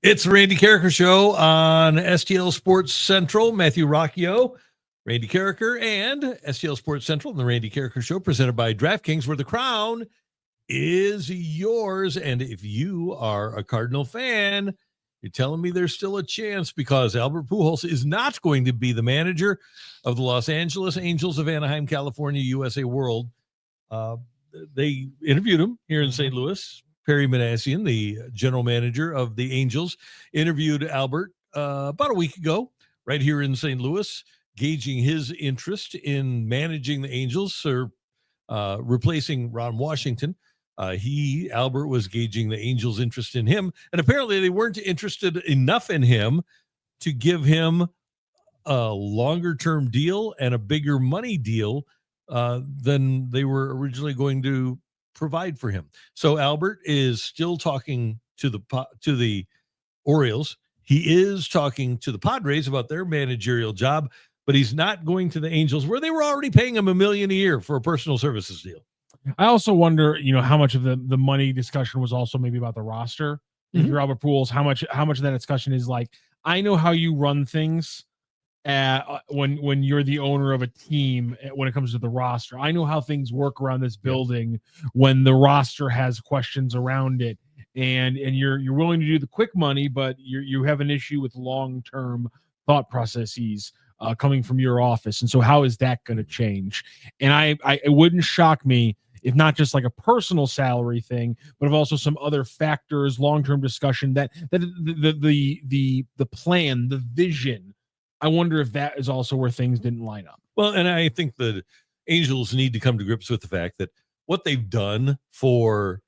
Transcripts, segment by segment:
It's the Randy Karraker Show on STL Sports Central. Matthew Rocchio, Randy Karraker, and STL Sports Central and the Randy Karraker Show presented by DraftKings, where the crown is yours. And if you are a Cardinal fan, you're telling me there's still a chance because Albert Pujols is not going to be the manager of the Los Angeles Angels of Anaheim, California, USA World. They interviewed him here in St. Louis. Perry Manassian, the general manager of the Angels, interviewed Albert about a week ago right here in St. Louis, gauging his interest in managing the Angels or replacing Ron Washington. Albert was gauging the Angels' interest in him, and apparently they weren't interested enough in him to give him a longer-term deal and a bigger money deal than they were originally going to provide for him. So Albert is still talking to the Orioles. He is talking to the Padres about their managerial job, but he's not going to the Angels, where they were already paying him $1 million a year for a personal services deal. I also wonder, how much of the money discussion was also maybe about the roster. If you're Albert Pujols, how much of that discussion is like, I know how you run things when you're the owner of a team when it comes to the roster. I know how things work around this building when the roster has questions around it, and you're willing to do the quick money, but you have an issue with long-term thought processes coming from your office. And so how is that going to change? And it wouldn't shock me if not just like a personal salary thing, but if also some other factors, long-term discussion that the plan, the vision. I wonder if that is also where things didn't line up. Well, and I think the Angels need to come to grips with the fact that what they've done for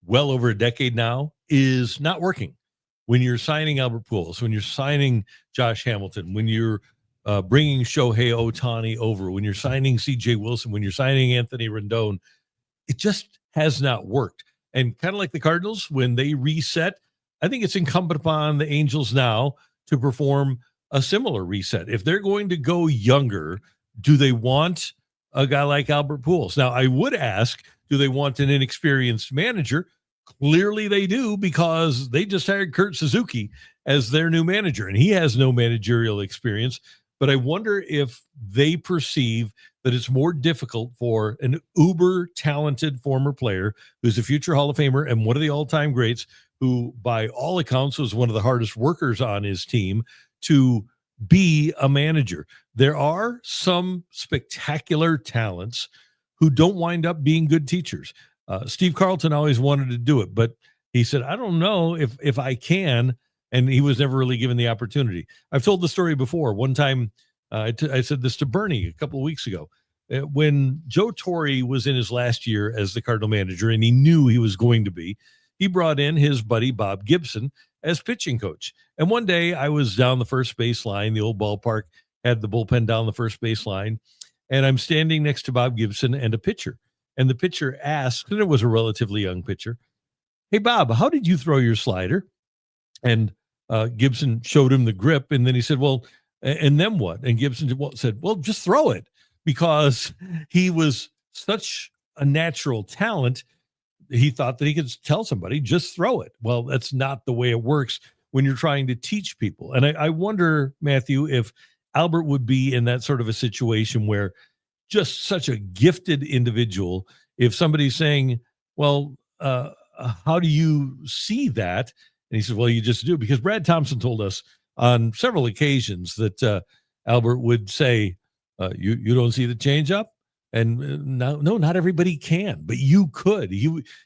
well over a decade now is not working. When you're signing Albert Pujols, when you're signing Josh Hamilton, when you're bringing Shohei Ohtani over, when you're signing C.J. Wilson, when you're signing Anthony Rendon, it just has not worked. And kind of like the Cardinals, when they reset, I think it's incumbent upon the Angels now to perform a similar reset. If they're going to go younger, do they want a guy like Albert Pujols? Now, I would ask, do they want an inexperienced manager? Clearly they do, because they just hired Kurt Suzuki as their new manager, and he has no managerial experience. But I wonder if they perceive that it's more difficult for an uber-talented former player who's a future Hall of Famer and one of the all-time greats, who by all accounts was one of the hardest workers on his team, to be a manager. There are some spectacular talents who don't wind up being good teachers. Steve Carlton always wanted to do it, but he said, I don't know if I can, and he was never really given the opportunity. I've told the story before. One time, I said this to Bernie a couple of weeks ago. When Joe Torre was in his last year as the Cardinal manager, and he knew he was going to be, he brought in his buddy Bob Gibson as pitching coach. And one day I was down the first baseline. The old ballpark had the bullpen down the first baseline, and I'm standing next to Bob Gibson and a pitcher. And the pitcher asked, and it was a relatively young pitcher, hey, Bob, how did you throw your slider? And Gibson showed him the grip, and then he said, well, and then what? And Gibson said, well, just throw it, because he was such a natural talent. He thought that he could tell somebody, just throw it. Well, that's not the way it works when you're trying to teach people. And I wonder, Matthew, if Albert would be in that sort of a situation where just such a gifted individual, if somebody's saying, well, how do you see that? And he said, well, you just do. Because Brad Thompson told us on several occasions that Albert would say, you don't see the changeup? And no, not everybody can, but you could.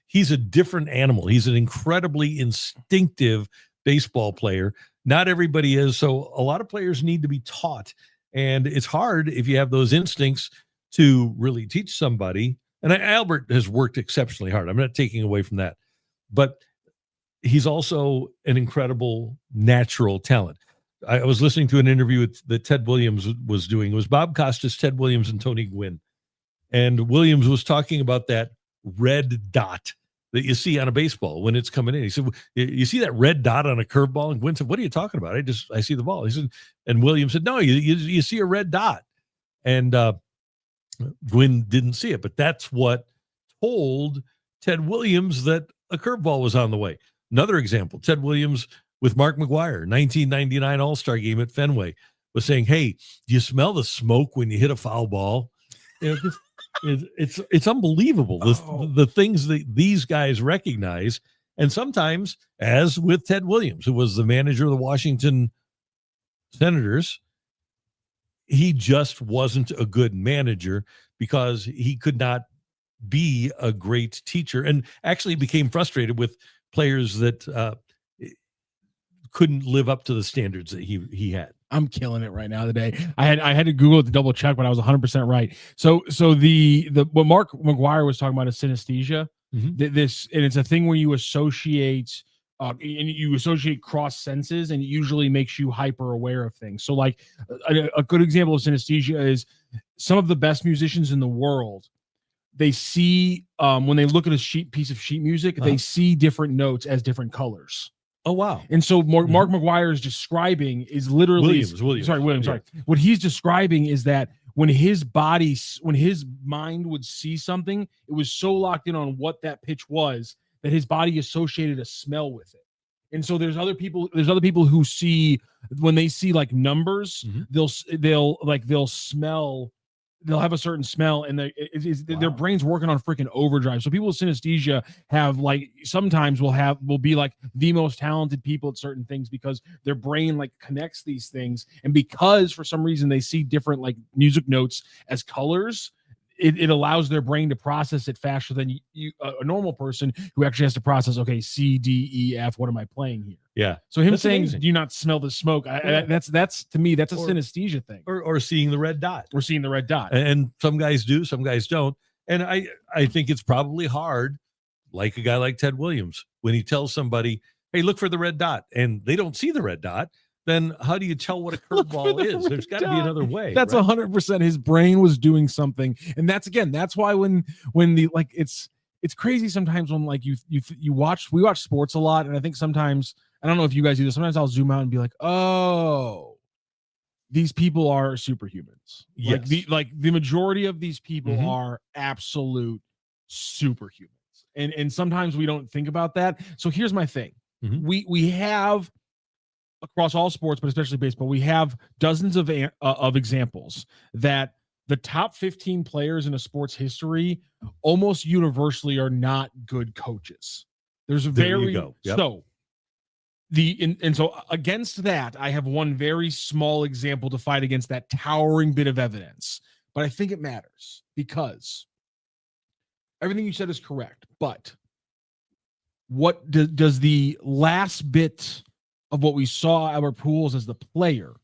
He's a different animal. He's an incredibly instinctive baseball player. Not everybody is. So a lot of players need to be taught. And it's hard if you have those instincts to really teach somebody. And Albert has worked exceptionally hard. I'm not taking away from that. But he's also an incredible natural talent. I was listening to an interview that Ted Williams was doing. It was Bob Costas, Ted Williams, and Tony Gwynn. And Williams was talking about that red dot that you see on a baseball when it's coming in. He said, you see that red dot on a curveball? And Gwynn said, what are you talking about? I see the ball. He said, and Williams said, no, you see a red dot. And Gwynn didn't see it, but that's what told Ted Williams that a curveball was on the way. Another example, Ted Williams with Mark McGwire, 1999 All-Star game at Fenway, was saying, hey, do you smell the smoke when you hit a foul ball? It's unbelievable. The things that these guys recognize. And sometimes, as with Ted Williams, who was the manager of the Washington Senators, he just wasn't a good manager because he could not be a great teacher, and actually became frustrated with players that couldn't live up to the standards that he had. I'm killing it right now today. I had to Google it to double check, but I was 100% right. So the what Mark McGwire was talking about is synesthesia. This, and it's a thing where you associate and you associate cross senses, and it usually makes you hyper aware of things. So like a good example of synesthesia is some of the best musicians in the world. They see when they look at a piece of sheet music, they see different notes as different colors. Oh, wow. And so Mark McGwire is describing is literally Williams. Sorry. What he's describing is that when his mind would see something, it was so locked in on what that pitch was that his body associated a smell with it. And so there's other people who see, when they see like numbers, they'll smell, they'll have a certain smell, and their brain's working on freaking overdrive. So people with synesthesia have like, sometimes will be like the most talented people at certain things because their brain like connects these things. And because for some reason they see different like music notes as colors, it allows their brain to process it faster than a normal person who actually has to process, okay, C, D, E, F, what am I playing here? Yeah. So him saying, amazing. Do you not smell the smoke? That's to me, that's a synesthesia thing. Or seeing the red dot. Or seeing the red dot. And some guys do, some guys don't. And I think it's probably hard, like a guy like Ted Williams, when he tells somebody, hey, look for the red dot, and they don't see the red dot, then how do you tell what a curveball is? There's got to be another way. That's 100%. His brain was doing something. And that's why when the, like, it's crazy sometimes when like we watch sports a lot. And I think sometimes, I don't know if you guys do this, sometimes I'll zoom out and be like, oh, these people are superhumans. Yes. The majority of these people are absolute superhumans. And sometimes we don't think about that. So here's my thing. We have, across all sports, but especially baseball, we have dozens of examples that the top 15 players in a sports history almost universally are not good coaches. There's a so against that, I have one very small example to fight against that towering bit of evidence. But I think it matters because everything you said is correct. But what does the last bit of what we saw Albert Pujols as the player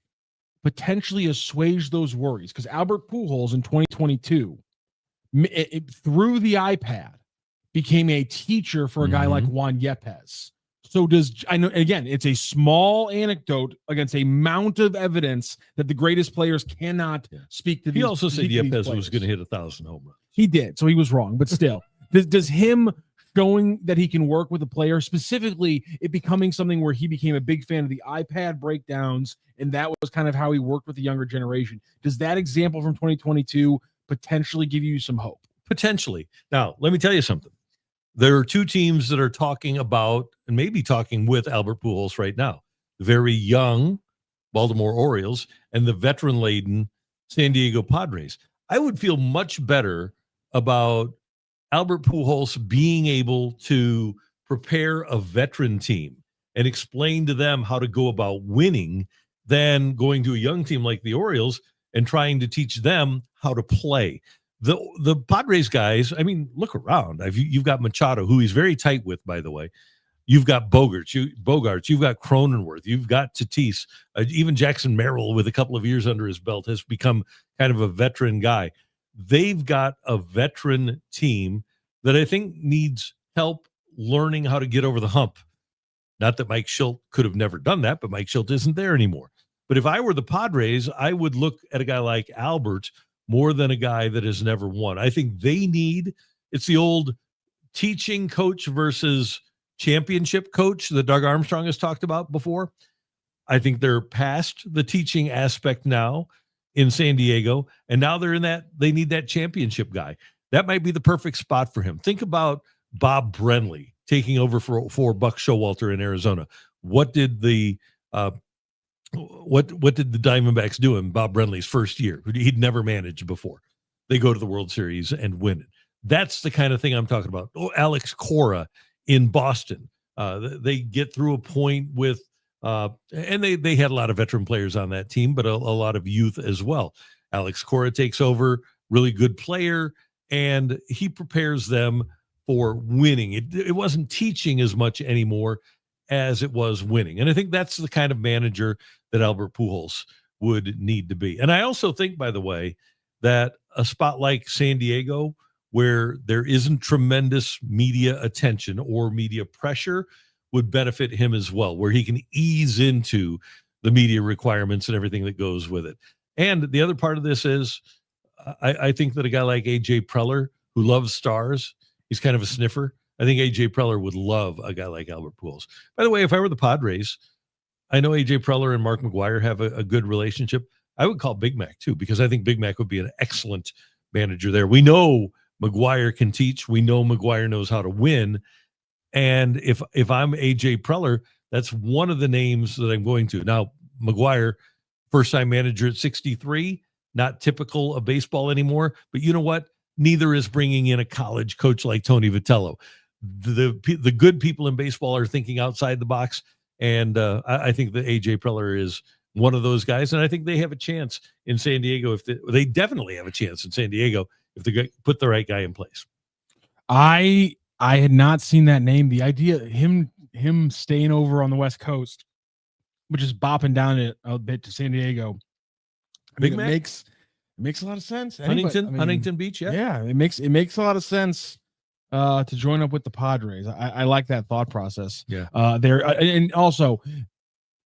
potentially assuage those worries? Because Albert Pujols in 2022, through the iPad, became a teacher for a guy like Juan Yepes. So I know, again, it's a small anecdote against a mount of evidence that the greatest players cannot speak to these. He also said Yepes was going to hit 1,000 home runs. He did, so he was wrong. But still, does him showing that he can work with a player, specifically it becoming something where he became a big fan of the iPad breakdowns, and that was kind of how he worked with the younger generation. Does that example from 2022 potentially give you some hope? Potentially. Now, let me tell you something. There are two teams that are talking about and maybe talking with Albert Pujols right now. The very young Baltimore Orioles and the veteran-laden San Diego Padres. I would feel much better about Albert Pujols being able to prepare a veteran team and explain to them how to go about winning than going to a young team like the Orioles and trying to teach them how to play. The Padres guys, I mean, look around. You've got Machado, who he's very tight with, by the way. You've got Bogarts, you've got Cronenworth, you've got Tatis. Even Jackson Merrill, with a couple of years under his belt, has become kind of a veteran guy. They've got a veteran team that I think needs help learning how to get over the hump. Not that Mike Schilt could have never done that, but Mike Schilt isn't there anymore. But if I were the Padres, I would look at a guy like Albert more than a guy that has never won. I think it's the old teaching coach versus championship coach that Doug Armstrong has talked about before. I think they're past the teaching aspect now in San Diego, and now they need that championship guy. That might be the perfect spot for him. Think about Bob Brenly taking over for Buck Showalter in Arizona? What did the Diamondbacks do in Bob Brenly's first year? He'd never managed before. They go to the World Series and win it. That's the kind of thing I'm talking about. Oh, Alex Cora in Boston. They get through a point with, and they had a lot of veteran players on that team, but a lot of youth as well. Alex Cora takes over, really good player, and he prepares them for winning. It wasn't teaching as much anymore as it was winning. And I think that's the kind of manager that Albert Pujols would need to be. And I also think, by the way, that a spot like San Diego, where there isn't tremendous media attention or media pressure, would benefit him as well, where he can ease into the media requirements and everything that goes with it. And the other part of this is I think that a guy like A.J. Preller, who loves stars, he's kind of a sniffer. I think A.J. Preller would love a guy like Albert Pujols. By the way, if I were the Padres, I know A.J. Preller and Mark McGwire have a good relationship. I would call Big Mac too, because I think Big Mac would be an excellent manager there. We know McGwire can teach. We know McGwire knows how to win. And if I'm A.J. Preller, that's one of the names that I'm going to. Now, McGwire, first-time manager at 63, not typical of baseball anymore. But you know what? Neither is bringing in a college coach like Tony Vitello. The good people in baseball are thinking outside the box, and I think that A.J. Preller is one of those guys, and I think they have a chance in San Diego. If they definitely have a chance in San Diego if they put the right guy in place. I had not seen that name. The idea him staying over on the West Coast, but just bopping down a bit to San Diego, Big Mac? It makes a lot of sense. Huntington Beach, yeah, it makes a lot of sense to join up with the Padres. I like that thought process. Yeah, and also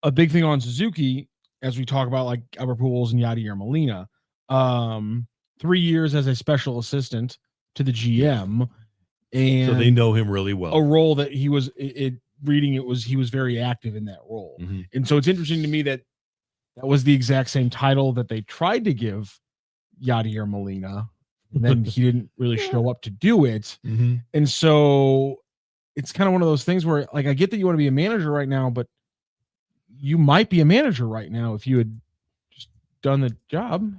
a big thing on Suzuki, as we talk about like Albert Pujols and Yadi Molina, 3 years as a special assistant to the GM, and so they know him really well. A role that he was he was very active in that role, and so it's interesting to me that was the exact same title that they tried to give Yadi Molina, and then he didn't really show up to do it, and so it's kind of one of those things where, like, I get that you want to be a manager right now, but you might be a manager right now if you had just done the job.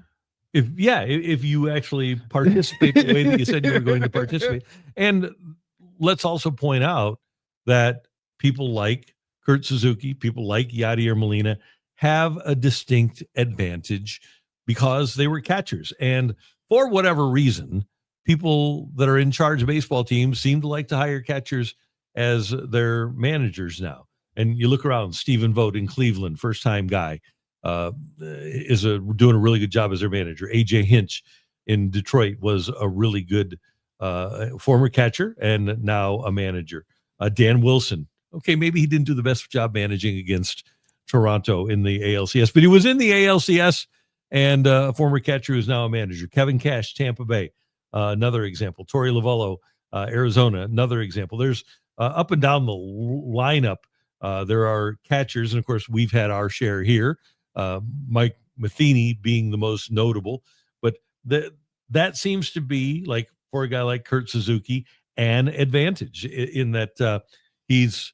If you actually participate the way that you said you were going to participate. And let's also point out that people like Kurt Suzuki, people like Yadi Molina have a distinct advantage because they were catchers. And for whatever reason, people that are in charge of baseball teams seem to like to hire catchers as their managers now. And you look around, Stephen Vogt in Cleveland, first-time guy, is doing a really good job as their manager. AJ Hinch in Detroit was a really good former catcher and now a manager. Dan Wilson, okay, maybe he didn't do the best job managing against Toronto in the ALCS, but he was in the ALCS and a former catcher who's now a manager. Kevin Cash, Tampa Bay, another example. Torey Lovullo, Arizona, another example. There's up and down the lineup, there are catchers, and of course we've had our share here. Mike Matheny being the most notable, but that seems to be, like, for a guy like Kurt Suzuki, an advantage in that he's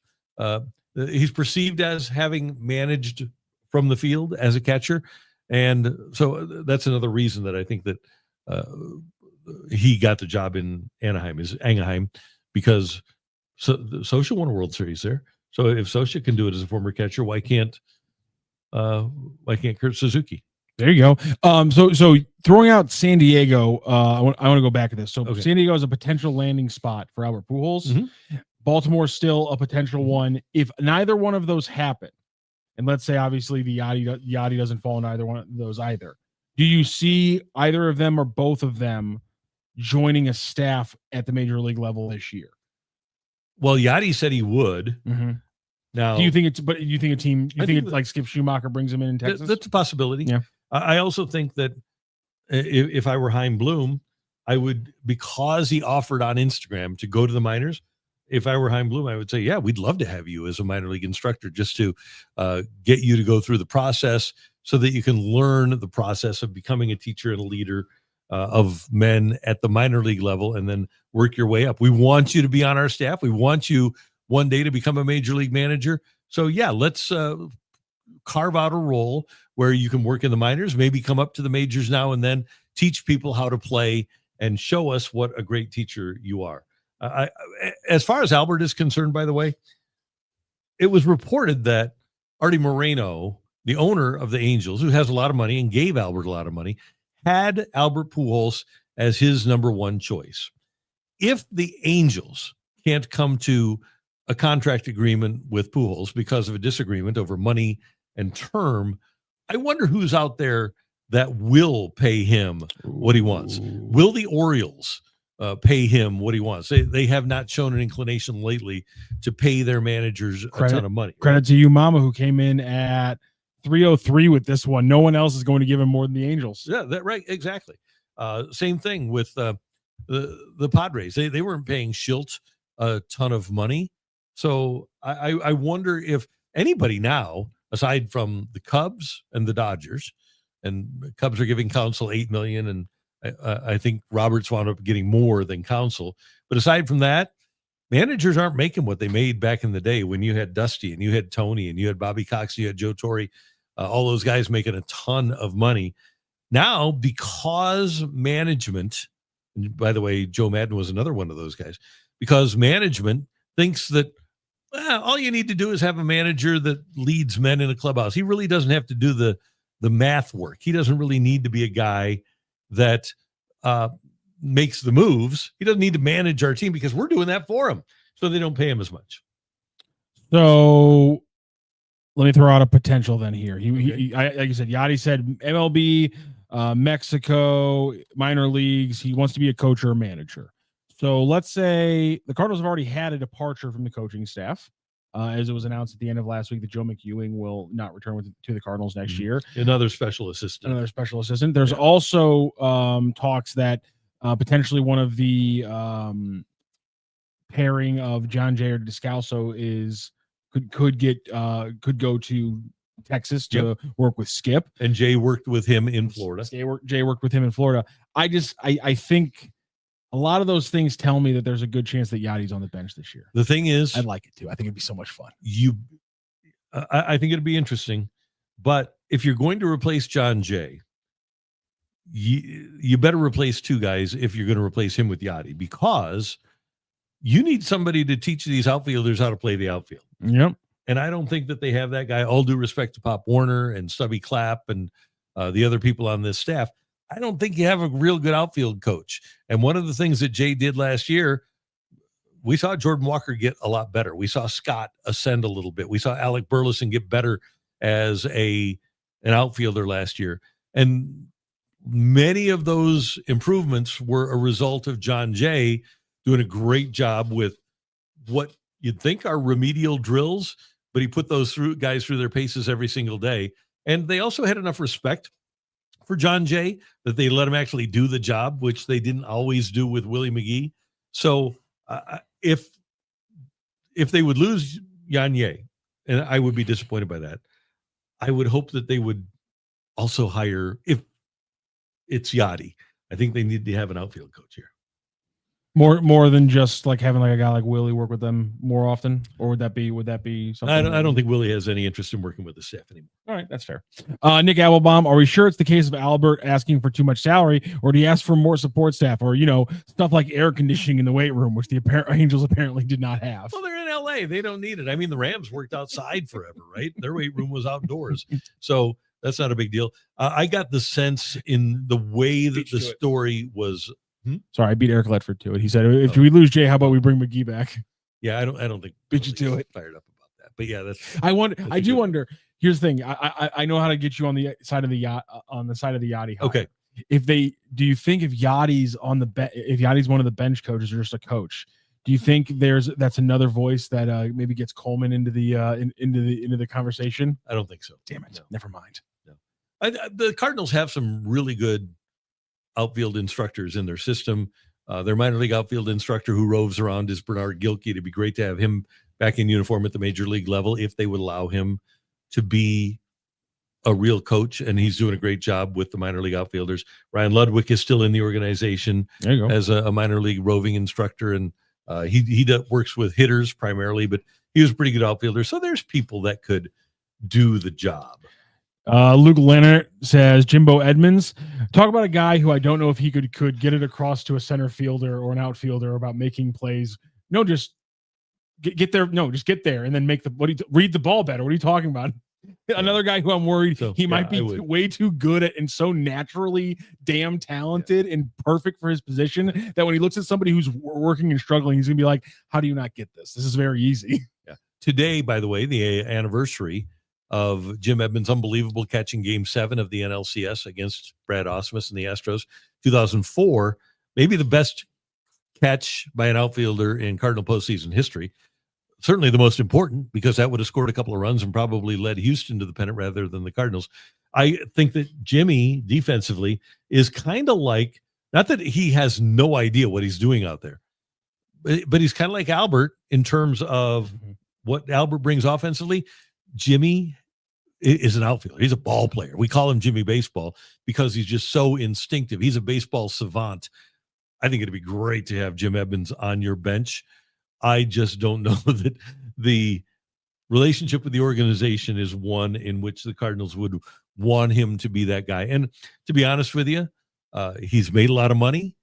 perceived as having managed from the field as a catcher, and so that's another reason that I think that he got the job in Anaheim, because Socha won a World Series there. So if Socha can do it as a former catcher, why can't Kurt Suzuki? There you go. So throwing out San Diego, I want to go back to this. So okay. San Diego is a potential landing spot for Albert Pujols. Baltimore still a potential one. If neither one of those happen, and let's say obviously the Yadi doesn't fall in either one of those either, do you see either of them or both of them joining a staff at the major league level this year? Well, Yadi said he would. Now, do you think it's like Skip Schumacher brings him in Texas? That's a possibility. Yeah. I also think that if I were Chaim Bloom, I would, because he offered on Instagram to go to the minors. If I were Chaim Bloom, I would say, yeah, we'd love to have you as a minor league instructor, just to get you to go through the process so that you can learn the process of becoming a teacher and a leader of men at the minor league level and then work your way up. We want you to be on our staff. We want you one day to become a major league manager. So yeah, let's carve out a role where you can work in the minors, maybe come up to the majors now and then, teach people how to play and show us what a great teacher you are. As far as Albert is concerned, by the way, it was reported that Artie Moreno, the owner of the Angels, who has a lot of money and gave Albert a lot of money, had Albert Pujols as his number one choice. If the Angels can't come to a contract agreement with Pujols because of a disagreement over money and term, I wonder who's out there that will pay him what he wants. Will the Orioles pay him what he wants? They have not shown an inclination lately to pay their managers a ton of money. Credit to you, Mama, who came in at 303 with this one. No one else is going to give him more than the Angels. Yeah, that right, exactly. Same thing with the Padres. They weren't paying Schilt a ton of money. So I wonder if anybody now, aside from the Cubs and the Dodgers, and the Cubs are giving Counsell $8 million, and I think Roberts wound up getting more than Counsell. But aside from that, managers aren't making what they made back in the day when you had Dusty and you had Tony and you had Bobby Cox, you had Joe Torre, all those guys making a ton of money. Now, because management, and by the way, Joe Madden was another one of those guys, because management thinks that all you need to do is have a manager that leads men in a clubhouse. He really doesn't have to do the math work. He doesn't really need to be a guy that makes the moves. He doesn't need to manage our team because we're doing that for him. So they don't pay him as much. So let me throw out a potential then here. Like you said, Yadi said MLB, Mexico, minor leagues. He wants to be a coach or a manager. So let's say the Cardinals have already had a departure from the coaching staff. As it was announced at the end of last week that Joe McEwing will not return to the Cardinals next year. Another special assistant. There's also talks that potentially one of the pairing of John Jay or Descalso could go to Texas to work with Skip. And Jay worked with him in Florida. Jay worked with him in Florida. I think a lot of those things tell me that there's a good chance that Yadi's on the bench this year. The thing is, I'd like it too. I think it'd be so much fun. I think it'd be interesting. But if you're going to replace John Jay, you better replace two guys if you're going to replace him with Yadi, because you need somebody to teach these outfielders how to play the outfield. Yep. And I don't think that they have that guy. All due respect to Pop Warner and Stubby Clapp and the other people on this staff, I don't think you have a real good outfield coach. And one of the things that Jay did last year, we saw Jordan Walker get a lot better. We saw Scott ascend a little bit. We saw Alec Burleson get better as an outfielder last year. And many of those improvements were a result of John Jay doing a great job with what you'd think are remedial drills, but he put those guys through their paces every single day. And they also had enough respect for John Jay that they let him actually do the job, which they didn't always do with Willie McGee. So if they would lose Yanye, and I would be disappointed by that, I would hope that they would also hire, if it's Yadi, I think they need to have an outfield coach here. More than just like having like a guy like Willie work with them more often, or would that be something? I don't think Willie has any interest in working with the staff anymore. All right, that's fair. Nick Applebaum, are we sure it's the case of Albert asking for too much salary, or do he ask for more support staff, or stuff like air conditioning in the weight room, which the Angels apparently did not have? Well, they're in LA; they don't need it. I mean, the Rams worked outside forever, right? Their weight room was outdoors, so that's not a big deal. I got the sense in the way that the story was. Sorry, I beat Eric Ledford to it. He said, "If we lose Jay, how about we bring McGee back?" Yeah, I don't think beat you to it. Fired up about that, but yeah, that's. I do wonder. Here's the thing. I know how to get you on the side of the yacht, on the side of the Yadi. Okay. Do you think if Yadi's on if Yadi's one of the bench coaches or just a coach, do you think that's another voice that maybe gets Coleman into the conversation? I don't think so. Damn it. No. Never mind. No. The Cardinals have some really good outfield instructors in their system. Their minor league outfield instructor who roves around is Bernard Gilkey. It'd be great to have him back in uniform at the major league level if they would allow him to be a real coach, and he's doing a great job with the minor league outfielders. Ryan Ludwig is still in the organization as a minor league roving instructor, and he works with hitters primarily, but he was a pretty good outfielder. So there's people that could do the job. Luke Leonard says, Jimbo Edmonds, talk about a guy who I don't know if he could get it across to a center fielder or an outfielder about making plays. No, just get there. No, just get there and then make read the ball better. What are you talking about? Yeah. Another guy who I'm worried he might be way too good at and so naturally damn talented and perfect for his position that when he looks at somebody who's working and struggling, he's gonna be like, how do you not get this? This is very easy. Yeah. Today, by the way, the anniversary of Jim Edmonds' unbelievable catch in Game 7 of the NLCS against Brad Ausmus and the Astros, 2004, maybe the best catch by an outfielder in Cardinal postseason history. Certainly the most important, because that would have scored a couple of runs and probably led Houston to the pennant rather than the Cardinals. I think that Jimmy defensively is kind of like, not that he has no idea what he's doing out there, but he's kind of like Albert in terms of what Albert brings offensively. Jimmy is an outfielder. He's a ball player. We call him Jimmy Baseball because he's just so instinctive. He's a baseball savant. I think it'd be great to have Jim Edmonds on your bench. I just don't know that the relationship with the organization is one in which the Cardinals would want him to be that guy. And to be honest with you, he's made a lot of money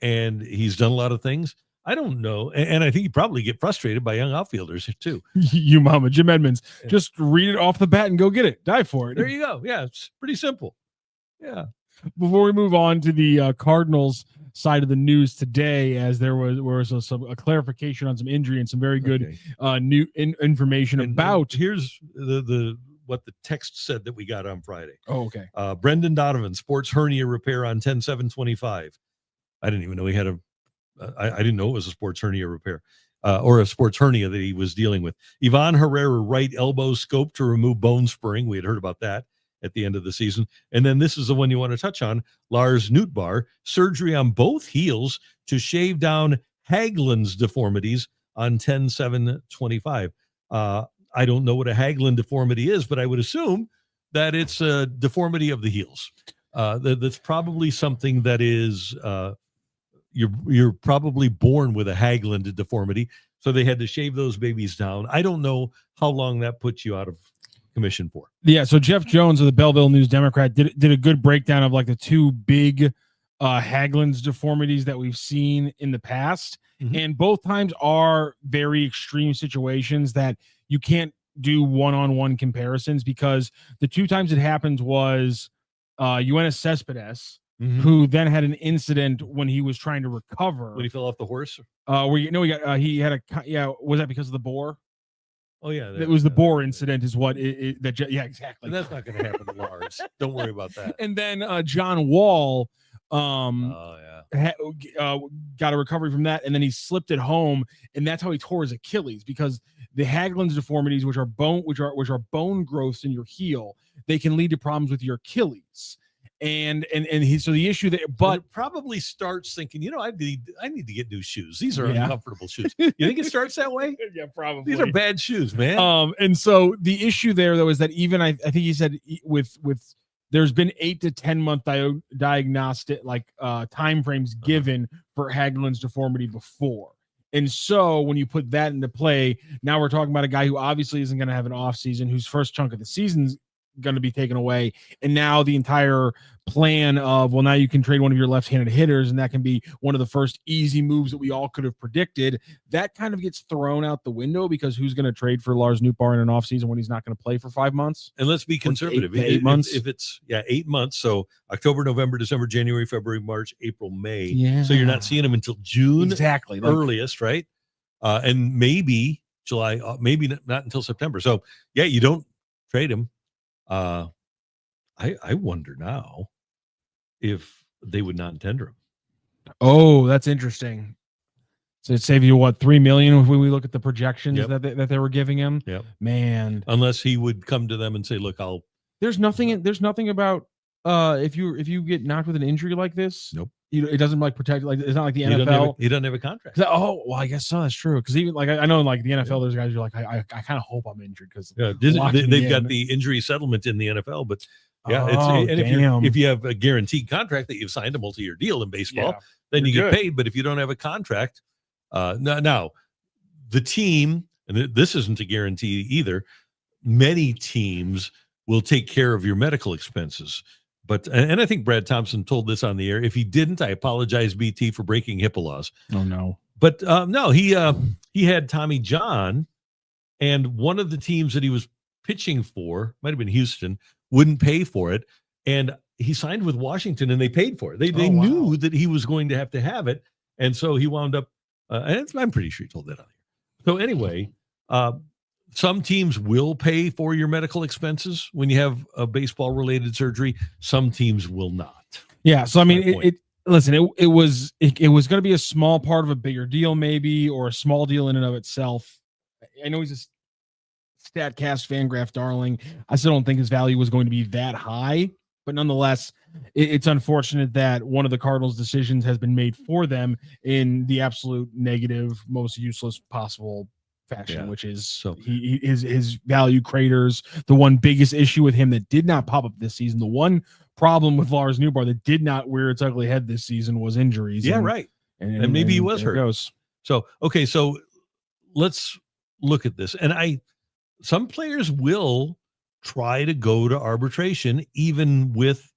and he's done a lot of things. I don't know. And I think you probably get frustrated by young outfielders too. You mama, Jim Edmonds, just read it off the bat and go get it. Die for it. There you go. Yeah, it's pretty simple. Yeah. Before we move on to the Cardinals side of the news today, as there was a clarification on some injury and some very good new information about. Here's the what the text said that we got on Friday. Oh, okay. Brendan Donovan, sports hernia repair on 10/7/25. I didn't even know he had I didn't know it was a sports hernia repair or a sports hernia that he was dealing with. Ivan Herrera, right elbow scope to remove bone spring. We had heard about that at the end of the season. And then this is the one you want to touch on. Lars Nootbaar, surgery on both heels to shave down Hageland's deformities on 10/7/25. I don't know what a Hageland deformity is, but I would assume that it's a deformity of the heels. That's probably something that is you're probably born with a Hageland deformity. So they had to shave those babies down. I don't know how long that puts you out of commission for. Yeah, so Jeff Jones of the Belleville News Democrat did a good breakdown of like the two big Hageland's deformities that we've seen in the past. Mm-hmm. And both times are very extreme situations that you can't do one-on-one comparisons, because the two times it happened was Yoenis Cespedes, who then had an incident when he was trying to recover. When he fell off the horse? He had was that because of the boar? Oh, yeah. It was the boar incident is what yeah, exactly. And that's not going to happen to Lars. Don't worry about that. And then John Wall got a recovery from that, and then he slipped at home, and that's how he tore his Achilles, because the Hageland's deformities, which are bone growths in your heel, they can lead to problems with your Achilles. And so the issue that, but it probably starts thinking, I need to get new shoes. These are uncomfortable shoes. You think it starts that way? Yeah, probably. These are bad shoes, man. And so the issue there though is that even I think he said with there's been 8 to 10 month diagnostic time frames given for Hageland's deformity before. And so when you put that into play, now we're talking about a guy who obviously isn't going to have an off season, whose first chunk of the season's going to be taken away, and now the entire plan of, well, now you can trade one of your left-handed hitters, and that can be one of the first easy moves that we all could have predicted. That kind of gets thrown out the window, because who's going to trade for Lars Nootbaar in an offseason when he's not going to play for 5 months? And let's be conservative. 8 months. If it's 8 months, so October, November, December, January, February, March, April, May. Yeah. So you're not seeing him until June, exactly, earliest, right? And maybe July, maybe not until September. So yeah, you don't trade him. I wonder now if they would not tender him. Oh, that's interesting. So it'd save you what, $3 million if we look at the projections that they were giving him. Yep. Man, unless he would come to them and say, "Look, There's nothing about if you get knocked with an injury like this. Nope. it doesn't like protect, like it's not like the He NFL. doesn't have a contract. Oh, well, I guess so. That's true. Because even like I know in like the NFL, there's guys who are like, I kind of hope I'm injured because They've got the injury settlement in the NFL, but if you have a guaranteed contract that you've signed a multi-year deal in baseball, then you get paid. But if you don't have a contract, now the team, and this isn't a guarantee either, many teams will take care of your medical expenses. But and I think Brad Thompson told this on the air. If he didn't, I apologize, BT, for breaking HIPAA laws. Oh no! But no, he had Tommy John, and one of the teams that he was pitching for, might have been Houston, wouldn't pay for it, and he signed with Washington, and they paid for it. They knew that he was going to have it, and so he wound up. And I'm pretty sure he told that on here. So anyway, some teams will pay for your medical expenses when you have a baseball-related surgery. Some teams will not. Yeah. So I mean, it was going to be a small part of a bigger deal, maybe, or a small deal in and of itself. I know he's a StatCast Fangraph darling. I still don't think his value was going to be that high, but nonetheless, it's unfortunate that one of the Cardinals' decisions has been made for them in the absolute negative, most useless possible fashion, which is his value craters. The one biggest issue with him that did not pop up this season, the one problem with Lars Newbar that did not rear its ugly head this season was injuries. Yeah, right. And maybe he was hurt. So let's look at this. And some players will try to go to arbitration even with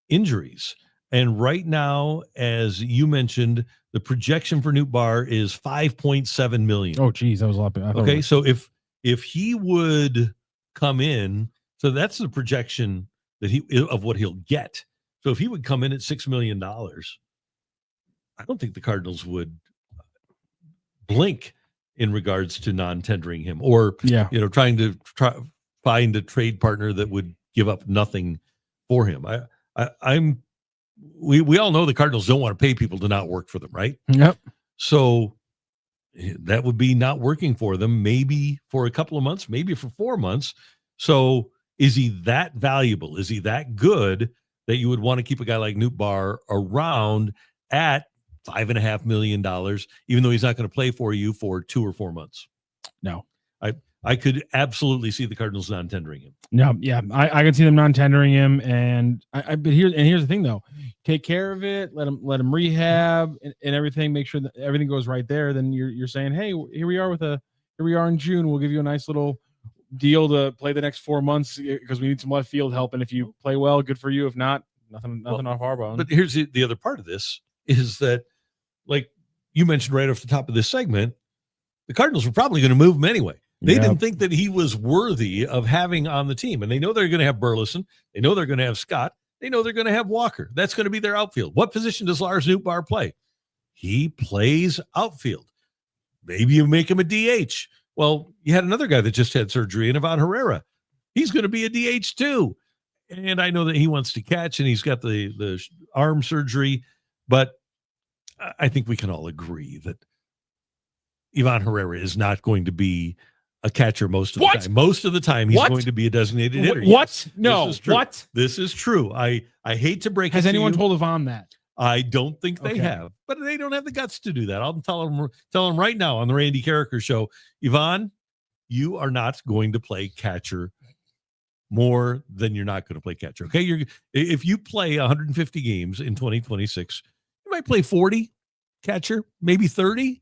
injuries. And right now, as you mentioned, the projection for Newbar is $5.7 million. Oh, geez, that was a lot. Okay, so if he would come in, so that's the projection that of what he'll get. So if he would come in at $6 million, I don't think the Cardinals would blink in regards to non-tendering him, or trying to find a trade partner that would give up nothing for him. We all know the Cardinals don't want to pay people to not work for them, right? Yep. So that would be not working for them, maybe for a couple of months, maybe for 4 months. So is he that valuable? Is he that good that you would want to keep a guy like Newbar around at $5.5 million, even though he's not going to play for you for 2 or 4 months? No. I could absolutely see the Cardinals non-tendering him. No, yeah, I can see them non-tendering him, and here's the thing though: take care of it, let him rehab and everything, make sure that everything goes right there. Then you're saying, hey, here we are in June. We'll give you a nice little deal to play the next 4 months because we need some left field help, and if you play well, good for you. If not, nothing off our bone. But here's the other part of this is that, like you mentioned right off the top of this segment, the Cardinals were probably going to move him anyway. They didn't think that he was worthy of having on the team. And they know they're going to have Burleson. They know they're going to have Scott. They know they're going to have Walker. That's going to be their outfield. What position does Lars Newbar play? He plays outfield. Maybe you make him a DH. Well, you had another guy that just had surgery, and Ivan Herrera. He's going to be a DH too. And I know that he wants to catch, and he's got the arm surgery. But I think we can all agree that Ivan Herrera is not going to be a catcher most of the time. Most of the time, he's going to be a designated hitter. What? No. What? This is true. I hate to break it to you. Has anyone told Ivan that? I don't think they have, but they don't have the guts to do that. I'll tell them right now on the Randy Karraker show, Ivan, you are not going to play catcher more than you're not going to play catcher. Okay, if you play 150 games in 2026, you might play 40 catcher, maybe 30.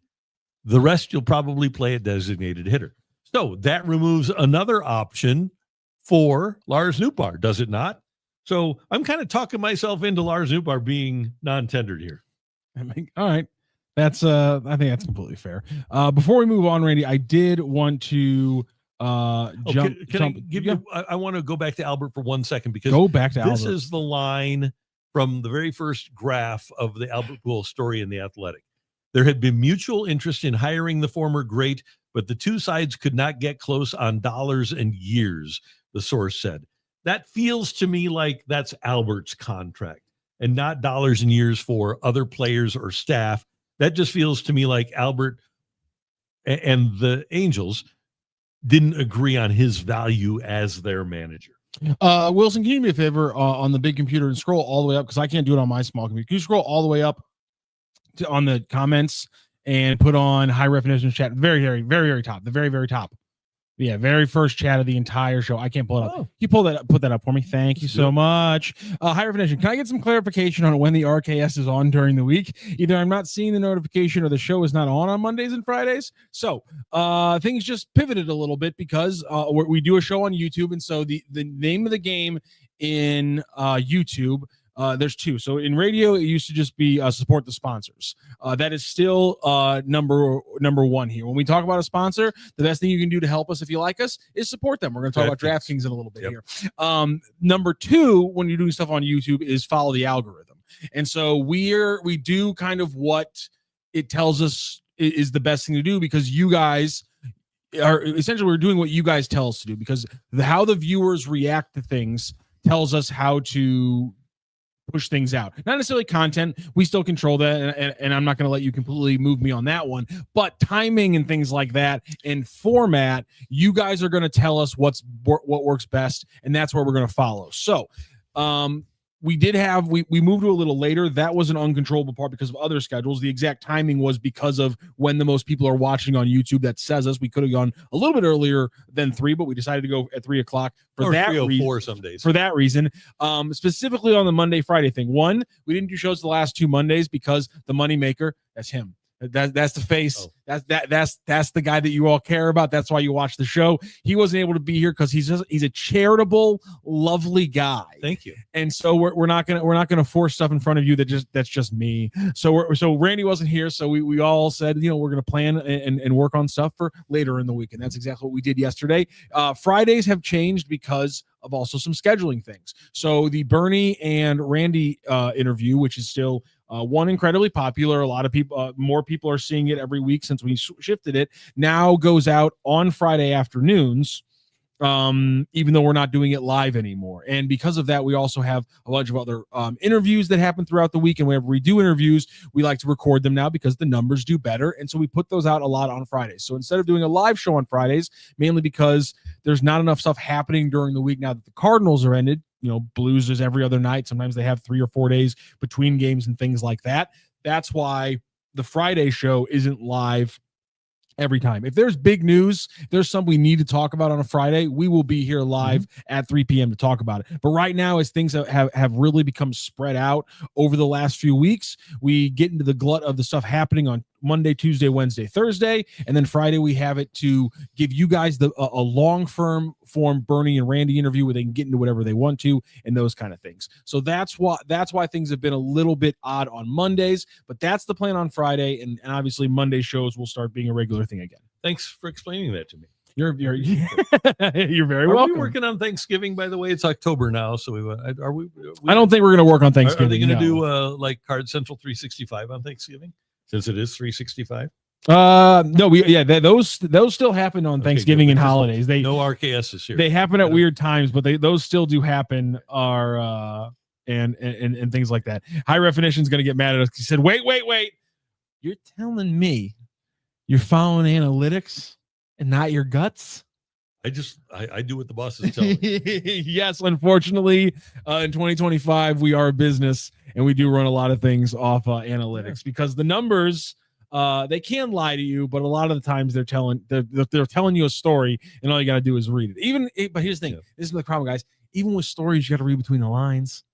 The rest you'll probably play a designated hitter. So that removes another option for Lars Newbar, does it not? So I'm kind of talking myself into Lars Newbar being non-tendered here. All right. I think that's completely fair. Before we move on, Randy, I did want to jump. I want to go back to Albert for 1 second, because this is the line from the very first graph of the Albert Pujols story in The Athletic. There had been mutual interest in hiring the former great, but the two sides could not get close on dollars and years, the source said. That feels to me like that's Albert's contract and not dollars and years for other players or staff. That just feels to me like Albert and the Angels didn't agree on his value as their manager. Wilson, can you do me a favor on the big computer and scroll all the way up, because I can't do it on my small computer. Can you scroll all the way up on the comments and put on high definition chat? Very, very, very, very top. The very, very top. Yeah, very first chat of the entire show. I can't pull it up. You pull that up, put that up for me. Thank you so much. High definition. Can I get some clarification on when the RKS is on during the week? Either I'm not seeing the notification or the show is not on Mondays and Fridays. So things just pivoted a little bit because we do a show on YouTube, and so the name of the game in YouTube. There's two. So in radio, it used to just be support the sponsors. That is still number one here. When we talk about a sponsor, the best thing you can do to help us if you like us is support them. We're going to talk about DraftKings in a little bit here. Number two, when you're doing stuff on YouTube, is follow the algorithm. And so we do kind of what it tells us is the best thing to do, because you guys are essentially, we're doing what you guys tell us to do, because how the viewers react to things tells us how to push things out. Not necessarily content. We still control that, and I'm not going to let you completely move me on that one. But timing and things like that and format, you guys are going to tell us what works best, and that's where we're going to follow. So, we moved to a little later. That was an uncontrollable part because of other schedules. The exact timing was because of when the most people are watching on YouTube. That says us. We could have gone a little bit earlier than 3, but we decided to go at 3 o'clock for that reason. Some days. For that reason, specifically on the Monday, Friday thing. One, we didn't do shows the last 2 Mondays because the moneymaker, that's him. That's the face. That's the guy that you all care about. That's why you watch the show. He wasn't able to be here because he's a charitable, lovely guy. Thank you. And so we're not gonna force stuff in front of you that's just me. So Randy wasn't here. So we all said, we're gonna plan and work on stuff for later in the week, and that's exactly what we did yesterday. Fridays have changed because of also some scheduling things. So the Bernie and Randy interview, which is still one incredibly popular. A lot of people, more people are seeing it every week since we shifted it. Now goes out on Friday afternoons, even though we're not doing it live anymore. And because of that, we also have a bunch of other interviews that happen throughout the week. And whenever we do interviews, we like to record them now because the numbers do better. And so we put those out a lot on Fridays. So instead of doing a live show on Fridays, mainly because there's not enough stuff happening during the week now that the Cardinals are ended. Blues is every other night. Sometimes they have 3 or 4 days between games and things like that. That's why the Friday show isn't live every time. If there's big news, there's something we need to talk about on a Friday, we will be here live at 3 p.m. to talk about it. But right now, as things have really become spread out over the last few weeks, we get into the glut of the stuff happening on Monday, Tuesday, Wednesday, Thursday, and then Friday we have it to give you guys a long form Bernie and Randy interview where they can get into whatever they want to and those kind of things. So that's why things have been a little bit odd on Mondays, but that's the plan on Friday, and obviously Monday shows will start being a regular thing again. Thanks for explaining that to me. You're very welcome. Are we working on Thanksgiving, by the way? It's October now, so are we I don't think we're going to work on Thanksgiving. Are they going to do like Card Central 365 on Thanksgiving? Since it is 365? No, those still happen on Thanksgiving and holidays. No RKS is here. They happen at weird times, but those still do happen. And things like that. High Definition is going to get mad at us. He said, "Wait! You're telling me you're following analytics and not your guts?" I do what the boss is telling me. Yes, unfortunately, in 2025, we are a business and we do run a lot of things off analytics because the numbers, they can lie to you, but a lot of the times they're telling you a story and all you got to do is read it. But here's the thing. This is the problem, guys. Even with stories, you got to read between the lines.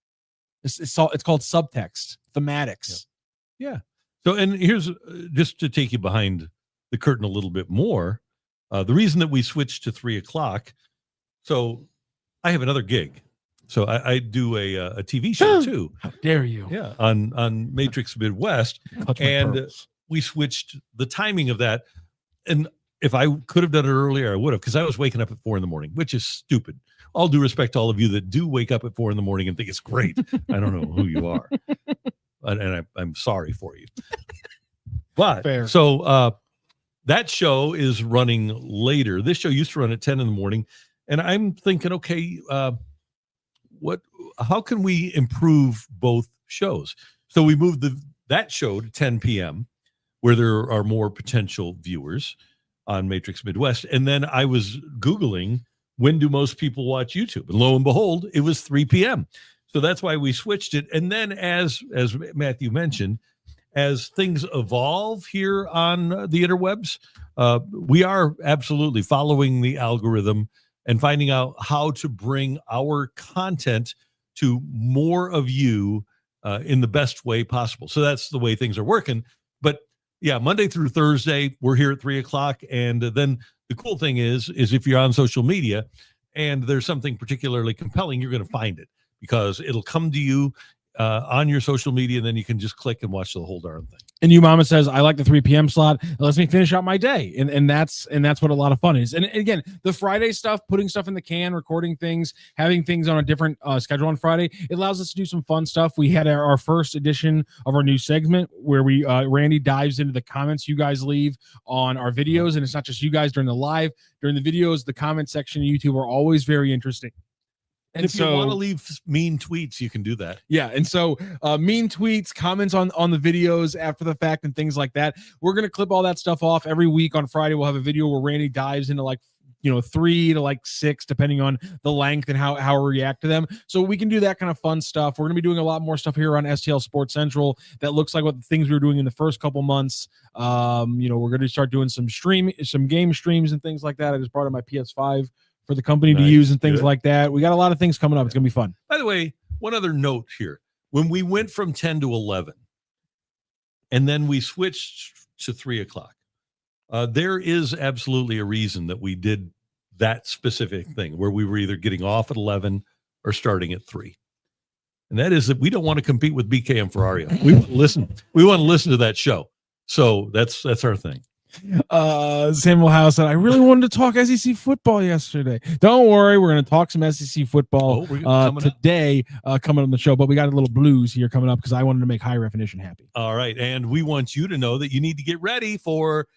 It's called subtext, thematics. Yeah. So, and here's just to take you behind the curtain a little bit more. The reason that we switched to 3 o'clock, so I have another gig. So I do a TV show too. How dare you? Yeah, on Matrix Midwest, and we switched the timing of that. And if I could have done it earlier, I would have, because I was waking up at 4 a.m, which is stupid. All due respect to all of you that do wake up at 4 a.m. and think it's great. I don't know who you are, and I'm sorry for you. But fair. So that show is running later. This show used to run at 10 a.m, and I'm thinking, okay, how can we improve both shows? So we moved that show to 10 p.m. where there are more potential viewers on Matrix Midwest. And then I was Googling when do most people watch YouTube? And lo and behold, it was 3 p.m. So that's why we switched it. And then as Matthew mentioned, as things evolve here on the interwebs, we are absolutely following the algorithm and finding out how to bring our content to more of you in the best way possible. So that's the way things are working. But yeah, Monday through Thursday, we're here at 3:00. And then the cool thing is if you're on social media and there's something particularly compelling, you're going to find it because it'll come to you on your social media, and then you can just click and watch the whole darn thing. And you mama says, I like the 3 p.m. slot. It lets me finish out my day. And that's what a lot of fun is. And again, the Friday stuff, putting stuff in the can, recording things, having things on a different schedule on Friday, it allows us to do some fun stuff. We had our first edition of our new segment where we Randy dives into the comments you guys leave on our videos. And it's not just you guys during the live, during the videos, the comment section of YouTube are always very interesting. And if you want to leave mean tweets, you can do that. Yeah. And so mean tweets, comments on the videos after the fact and things like that. We're going to clip all that stuff off every week. On Friday, we'll have a video where Randy dives into 3 to 6, depending on the length and how we react to them. So we can do that kind of fun stuff. We're going to be doing a lot more stuff here on STL Sports Central that looks like what the things we were doing in the first couple months. We're going to start doing some game streams and things like that. I just brought in my PS5 for the company to use and things like that. We got a lot of things coming up. It's going to be fun. By the way, one other note here. When we went from 10 to 11 and then we switched to 3:00, there is absolutely a reason that we did that specific thing where we were either getting off at 11 or starting at 3. And that is that we don't want to compete with BK and Ferrario. We want to listen to that show. So that's our thing. Samuel House said, I really wanted to talk SEC football yesterday. Don't worry, we're going to talk some SEC football today coming on the show, but we got a little blues here coming up because I wanted to make High Definition happy. All right, and we want you to know that you need to get ready for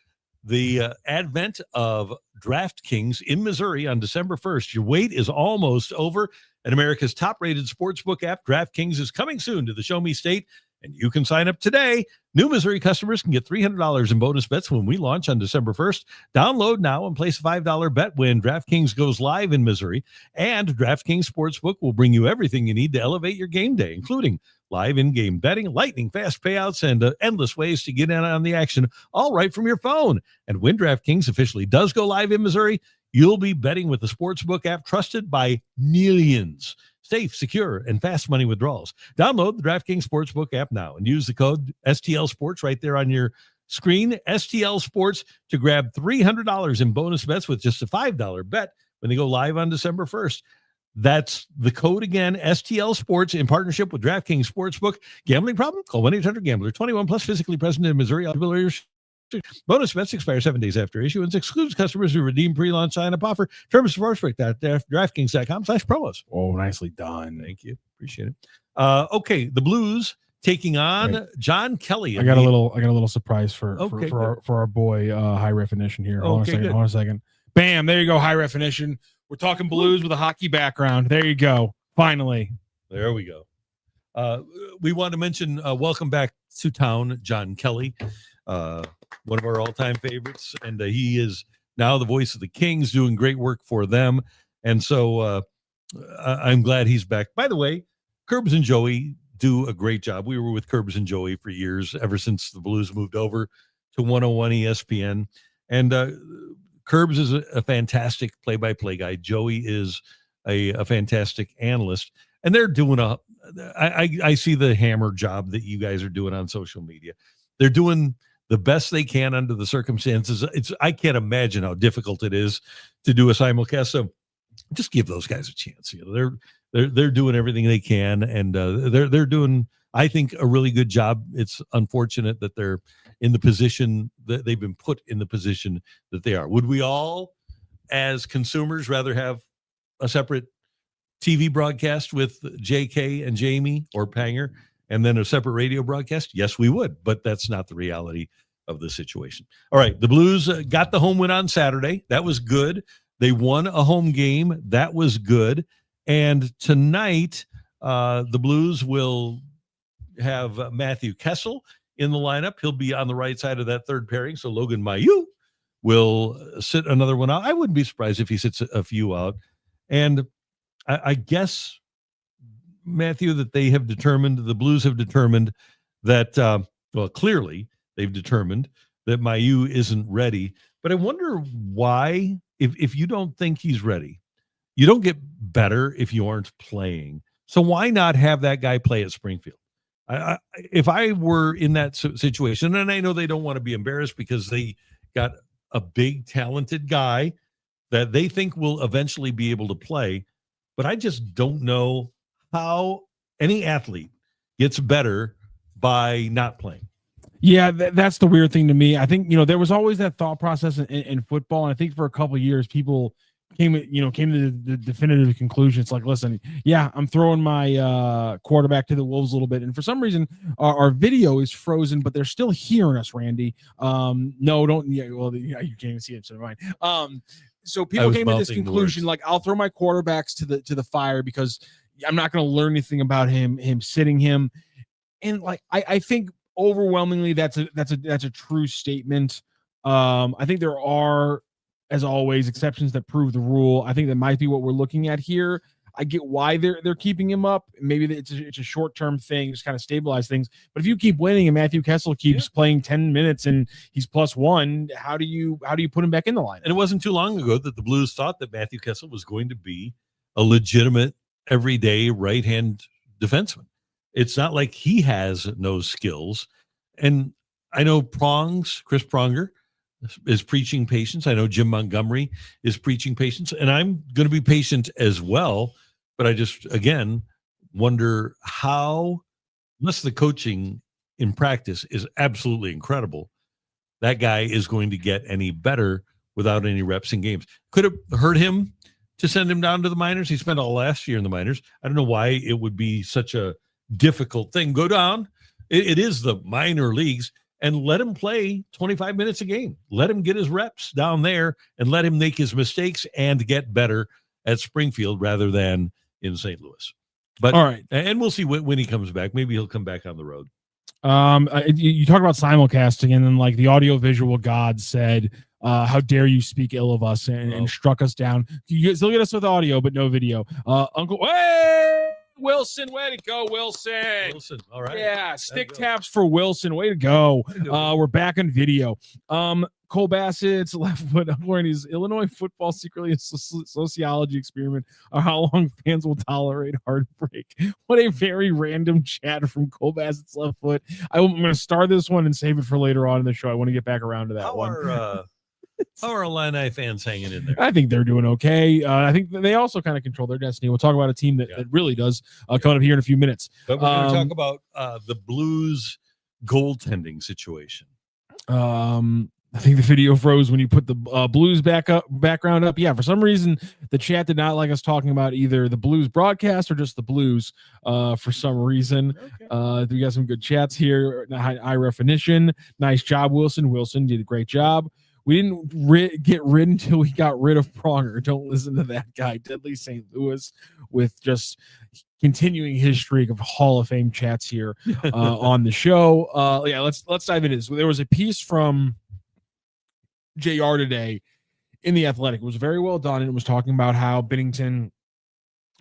the advent of DraftKings in Missouri on December 1st. Your wait is almost over, and America's top-rated sportsbook app, DraftKings, is coming soon to the Show Me State, and you can sign up today. New Missouri customers can get $300 in bonus bets when we launch on December 1st. Download now and place a $5 bet when DraftKings goes live in Missouri. And DraftKings Sportsbook will bring you everything you need to elevate your game day, including live in-game betting, lightning fast payouts, and endless ways to get in on the action, all right from your phone. And when DraftKings officially does go live in Missouri, you'll be betting with the Sportsbook app trusted by millions. Safe, secure, and fast money withdrawals. Download the DraftKings Sportsbook app now and use the code STL Sports right there on your screen, STL Sports, to grab $300 in bonus bets with just a $5 bet when they go live on December 1st. That's the code again, STL Sports, in partnership with DraftKings Sportsbook. Gambling problem? Call 1-800-GAMBLER. 21 plus, physically present in Missouri. Bonus bets expire 7 days after issuance. Excludes customers who redeem pre-launch sign-up offer. Terms of DraftKings.com/promos. Oh, nicely done. Thank you. Appreciate it. Okay, the Blues taking on John Kelly. I got a little surprise for our boy High Definition here. Hold on a second. Bam, there you go, High Definition. We're talking Blues with a hockey background. There you go. Finally. There we go. We want to mention welcome back to town, John Kelly. One of our all-time favorites, and he is now the voice of the Kings, doing great work for them. And so I'm glad he's back. By the way, Curbs and Joey do a great job. We were with Curbs and Joey for years, ever since the Blues moved over to 101 ESPN. And Curbs is a fantastic play-by-play guy. Joey is a fantastic analyst. And they're doing I see the hammer job that you guys are doing on social media. They're doing the best they can under the circumstances. I can't imagine how difficult it is to do a simulcast. So just give those guys a chance. You know, they're doing everything they can, and they're doing, I think, a really good job. It's unfortunate that they're in the position that they've been put in the position that they are. Would we all, as consumers, rather have a separate TV broadcast with JK and Jamie or Panger, and then a separate radio broadcast? Yes, we would, but that's not the reality of the situation. All right, the Blues got the home win on Saturday. That was good. They won a home game. That was good. And tonight, the Blues will have Matthew Kessel in the lineup. He'll be on the right side of that third pairing. So Logan Mailloux will sit another one out. I wouldn't be surprised if he sits a few out. And I guess, Matthew, that the Blues have determined that, clearly they've determined that Mayu isn't ready. But I wonder why, if you don't think he's ready, you don't get better if you aren't playing. So why not have that guy play at Springfield? If I were in that situation, and I know they don't want to be embarrassed because they got a big, talented guy that they think will eventually be able to play, but I just don't know how any athlete gets better by not playing. Yeah, that's the weird thing to me. I think, there was always that thought process in football. And I think for a couple of years, people came to the definitive conclusion. It's like, listen, yeah, I'm throwing my quarterback to the wolves a little bit. And for some reason, our video is frozen, but they're still hearing us, Randy. No, don't. Yeah, well, you can't even see it. So never mind. So people came to this conclusion, like, I'll throw my quarterbacks to the fire because I'm not going to learn anything about him sitting him. And like, I think overwhelmingly that's a true statement. I think there are, as always, exceptions that prove the rule. I think that might be what we're looking at here. I get why they're keeping him up. Maybe it's a short-term thing, just kind of stabilize things. But if you keep winning and Matthew Kessel keeps playing 10 minutes and he's +1, how do you put him back in the line? And it wasn't too long ago that the Blues thought that Matthew Kessel was going to be a legitimate everyday right-hand defenseman. It's not like he has no skills. And I know Chris Pronger is preaching patience. I know Jim Montgomery is preaching patience, and I'm going to be patient as well. But I just, again, wonder how, unless the coaching in practice is absolutely incredible, that guy is going to get any better without any reps in games. Could have hurt him to send him down to the minors. He spent all last year in the minors. I don't know why it would be such a difficult thing. Go down. It is the minor leagues, and let him play 25 minutes a game. Let him get his reps down there and let him make his mistakes and get better at Springfield rather than in St. Louis. But all right. And we'll see when he comes back. Maybe he'll come back on the road. You talk about simulcasting, and then like the audiovisual god said, how dare you speak ill of us and struck us down. You still get us with audio, but no video. Uncle, hey, Wilson, way to go, Wilson. Wilson, all right. Yeah, stick taps for Wilson. Way to go. We're back on video. Cole Bassett's left foot wearing his Illinois football secretly a sociology experiment on how long fans will tolerate heartbreak. What a very random chat from Cole Bassett's left foot. I'm going to start this one and save it for later on in the show. I want to get back around to that one. How are Illini fans hanging in there? I think they're doing okay. I think they also kind of control their destiny. We'll talk about a team that really does coming up here in a few minutes. But we're going to talk about the Blues goaltending situation. I think the video froze when you put the Blues background up. Yeah, for some reason, the chat did not like us talking about either the Blues broadcast or just the Blues for some reason. Okay. We got some good chats here. High definition. Nice job, Wilson. Wilson did a great job. We didn't get rid until we got rid of Pronger. Don't listen to that guy. Deadly St. Louis with just continuing his streak of Hall of Fame chats here on the show. Let's dive into this. There was a piece from JR today in The Athletic. It was very well done, and it was talking about how Binnington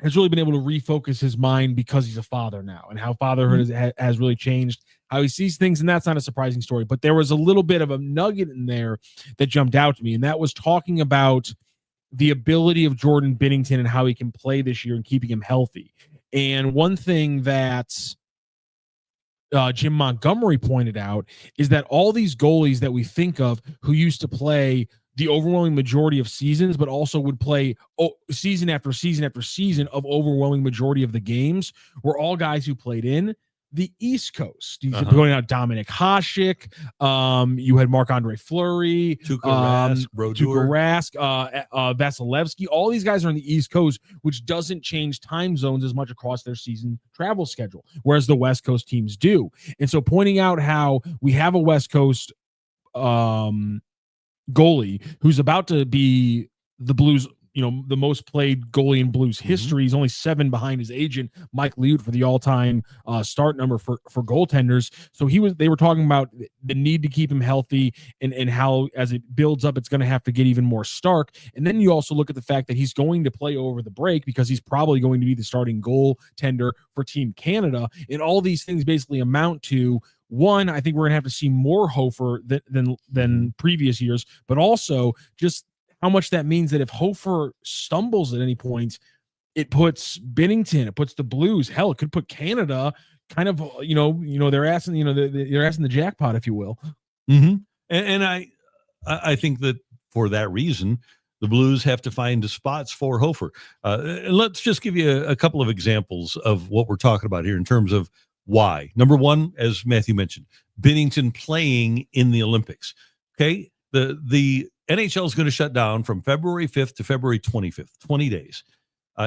has really been able to refocus his mind because he's a father now, and how fatherhood has really changed how he sees things. And that's not a surprising story, but there was a little bit of a nugget in there that jumped out to me, and that was talking about the ability of Jordan Binnington and how he can play this year and keeping him healthy. And one thing that Jim Montgomery pointed out is that all these goalies that we think of who used to play the overwhelming majority of seasons, but also would play season after season after season of overwhelming majority of the games, were all guys who played in the East Coast. You pointed out Dominic Hasek. You had Marc-Andre Fleury, Tuukka Rask, Vasilevsky. All these guys are on the East Coast, which doesn't change time zones as much across their season travel schedule, whereas the West Coast teams do. And so pointing out how we have a West Coast goalie who's about to be the Blues the most played goalie in Blues history. He's only 7 behind his agent, Mike Liut, for the all-time start number for goaltenders. So they were talking about the need to keep him healthy and how, as it builds up, it's going to have to get even more stark. And then you also look at the fact that he's going to play over the break because he's probably going to be the starting goaltender for Team Canada. And all these things basically amount to, one, I think we're going to have to see more HOFER than previous years, but also just how much that means that if HOFER stumbles at any point, it puts Binnington, it puts the Blues, hell, it could put Canada kind of, they're asking, they're asking the jackpot, if you will. And I think that for that reason, the Blues have to find spots for HOFER. And let's just give you a couple of examples of what we're talking about here in terms of why. Number one, as Matthew mentioned, Binnington playing in the Olympics. Okay, the NHL is going to shut down from February 5th to February 25th, 20 days.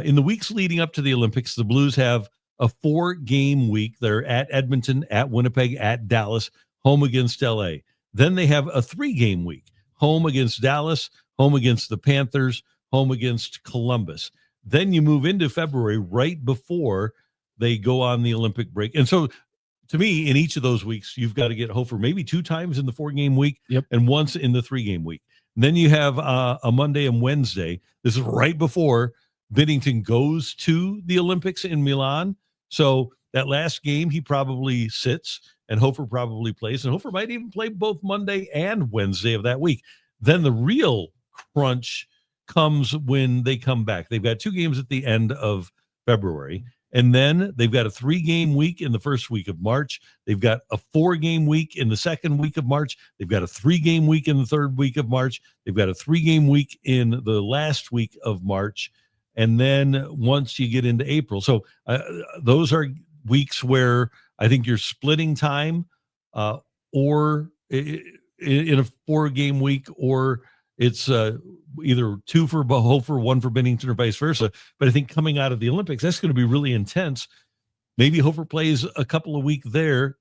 In the weeks leading up to the Olympics, the Blues have a 4-game week. They're at Edmonton, at Winnipeg, at Dallas, home against LA. Then they have a 3-game week, home against Dallas, home against the Panthers, home against Columbus. Then you move into February right before they go on the Olympic break. And so to me, in each of those weeks, you've got to get HOFER maybe 2 times in the 4-game week and once in the 3-game week. And then you have a Monday and Wednesday. This is right before Binnington goes to the Olympics in Milan. So that last game, he probably sits and HOFER probably plays. And HOFER might even play both Monday and Wednesday of that week. Then the real crunch comes when they come back. They've got 2 games at the end of February. And then they've got a 3-game week in the first week of March. They've got a 4-game week in the second week of March. They've got a 3-game week in the third week of March. They've got a 3-game week in the last week of March. And then once you get into April. So those are weeks where I think you're splitting time or in a 4-game week, or it's either 2 for HOFER, 1 for Binnington, or vice versa. But I think coming out of the Olympics, that's going to be really intense. Maybe HOFER plays a couple of weeks there,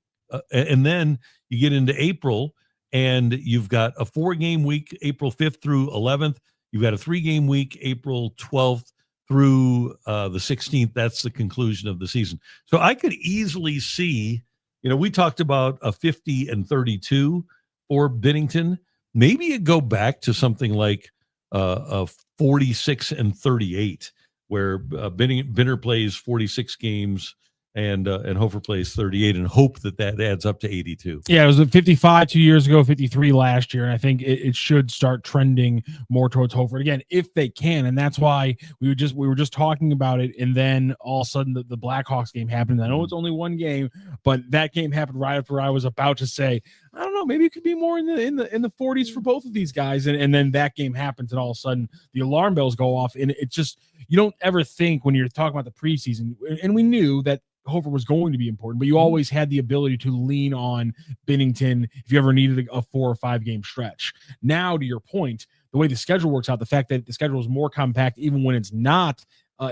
and then you get into April, and you've got a 4-game week, April 5th through 11th. You've got a 3-game week, April 12th through the 16th. That's the conclusion of the season. So I could easily see, we talked about a 50-32 for Binnington. Maybe you go back to something like a 46-38, where Binner plays 46 games and HOFER plays 38, and hope that adds up to 82. Yeah, it was 55 2 years ago, 53 last year, and I think it should start trending more towards HOFER again if they can, and that's why we were just talking about it, and then all of a sudden the Blackhawks game happened. I know it's only 1 game, but that game happened right after I was about to say, I don't know, maybe it could be more in the 40s for both of these guys, and then that game happens, and all of a sudden the alarm bells go off, and it's just, you don't ever think when you're talking about the preseason, and we knew that HOFER was going to be important, but you always had the ability to lean on Binnington if you ever needed a 4 or 5 game stretch. Now, to your point, the way the schedule works out, the fact that the schedule is more compact, even when it's not,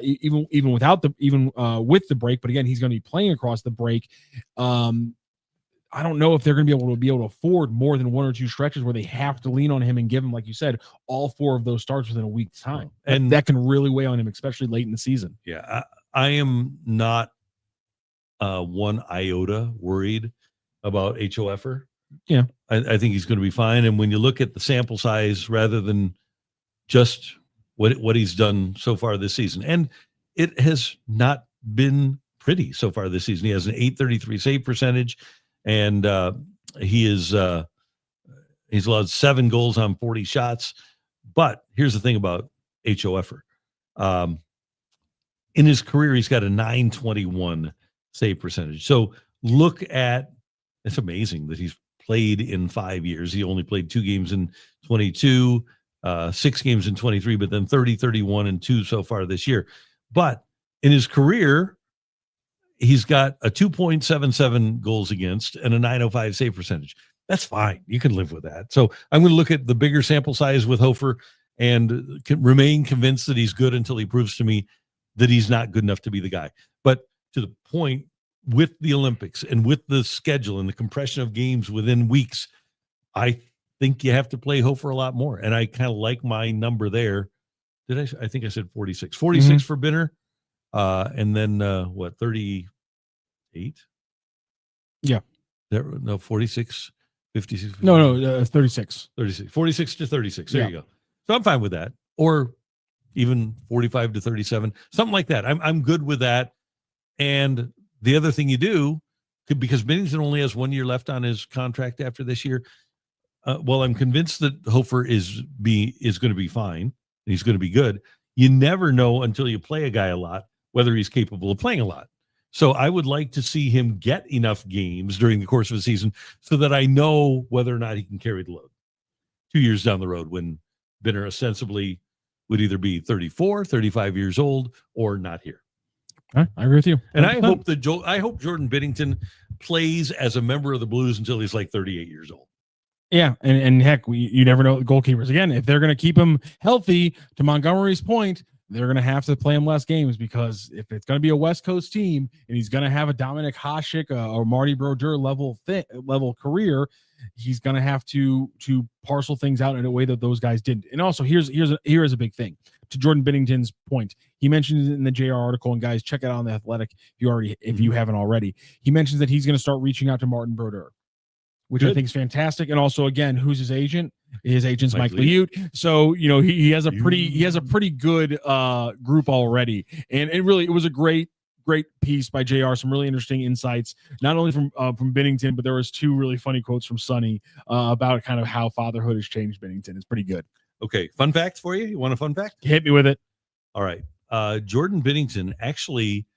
even without with the break. But again, he's going to be playing across the break. I don't know if they're going to be able to afford more than 1 or 2 stretches where they have to lean on him and give him, like you said, all 4 of those starts within a week's time, and that can really weigh on him, especially late in the season. Yeah, I am not 1 iota worried about HOFER. Yeah, I think he's going to be fine. And when you look at the sample size rather than just what he's done so far this season, and it has not been pretty so far this season. He has an .833 save percentage, and he's allowed 7 goals on 40 shots. But here's the thing about HOFER. In his career, he's got a .921 save percentage. So look at, it's amazing that he's played in 5 years. He only played 2 games in 22, 6 games in 23, but then 30, 31, and 2 so far this year. But in his career, he's got a 2.77 goals against and a .905 save percentage. That's fine. You can live with that. So I'm going to look at the bigger sample size with HOFER and remain convinced that he's good until he proves to me that he's not good enough to be the guy. But to the point with the Olympics and with the schedule and the compression of games within weeks, I think you have to play HOFER a lot more. And I kind of like my number there I think I said 46. 46 Mhm. for Binner. And then what, 38? Yeah. No, 46, 56. No, 36. 36. 46 to 36. There Yeah. you go. So I'm fine with that. Or even 45 to 37, something like that. I'm good with that. And the other thing you do, because Bennington only has 1 year left on his contract after this year. Well, I'm convinced that Hofer is going to be fine. And he's going to be good. You never know until you play a guy a lot whether he's capable of playing a lot. So I would like to see him get enough games during the course of a season so that I know whether or not he can carry the load 2 years down the road when Binner ostensibly would either be 34, 35 years old or not here. I agree with you. 100%. And I hope Jordan Binnington plays as a member of the Blues until he's like 38 years old. Yeah, and heck, you never know goalkeepers. Again, if they're going to keep him healthy, to Montgomery's point, they're going to have to play him less games, because if it's going to be a West Coast team and he's going to have a Dominic Hasek or Marty Brodeur level career, he's going to have to parcel things out in a way that those guys didn't. And also, here is a big thing. To Jordan Binnington's point, he mentions it in the JR article, and guys, check it out on The Athletic if you haven't already. He mentions that he's going to start reaching out to Martin Brodeur, which I think is fantastic. And also, again, who's his agent? His agent's Mike Liute. So, he has a pretty good group already. And it was a great piece by JR. Some really interesting insights, not only from Binnington, but there was two really funny quotes from Sonny about kind of how fatherhood has changed Binnington. It's pretty good. Okay. Fun fact for you. You want a fun fact? Hit me with it. All right. Jordan Binnington actually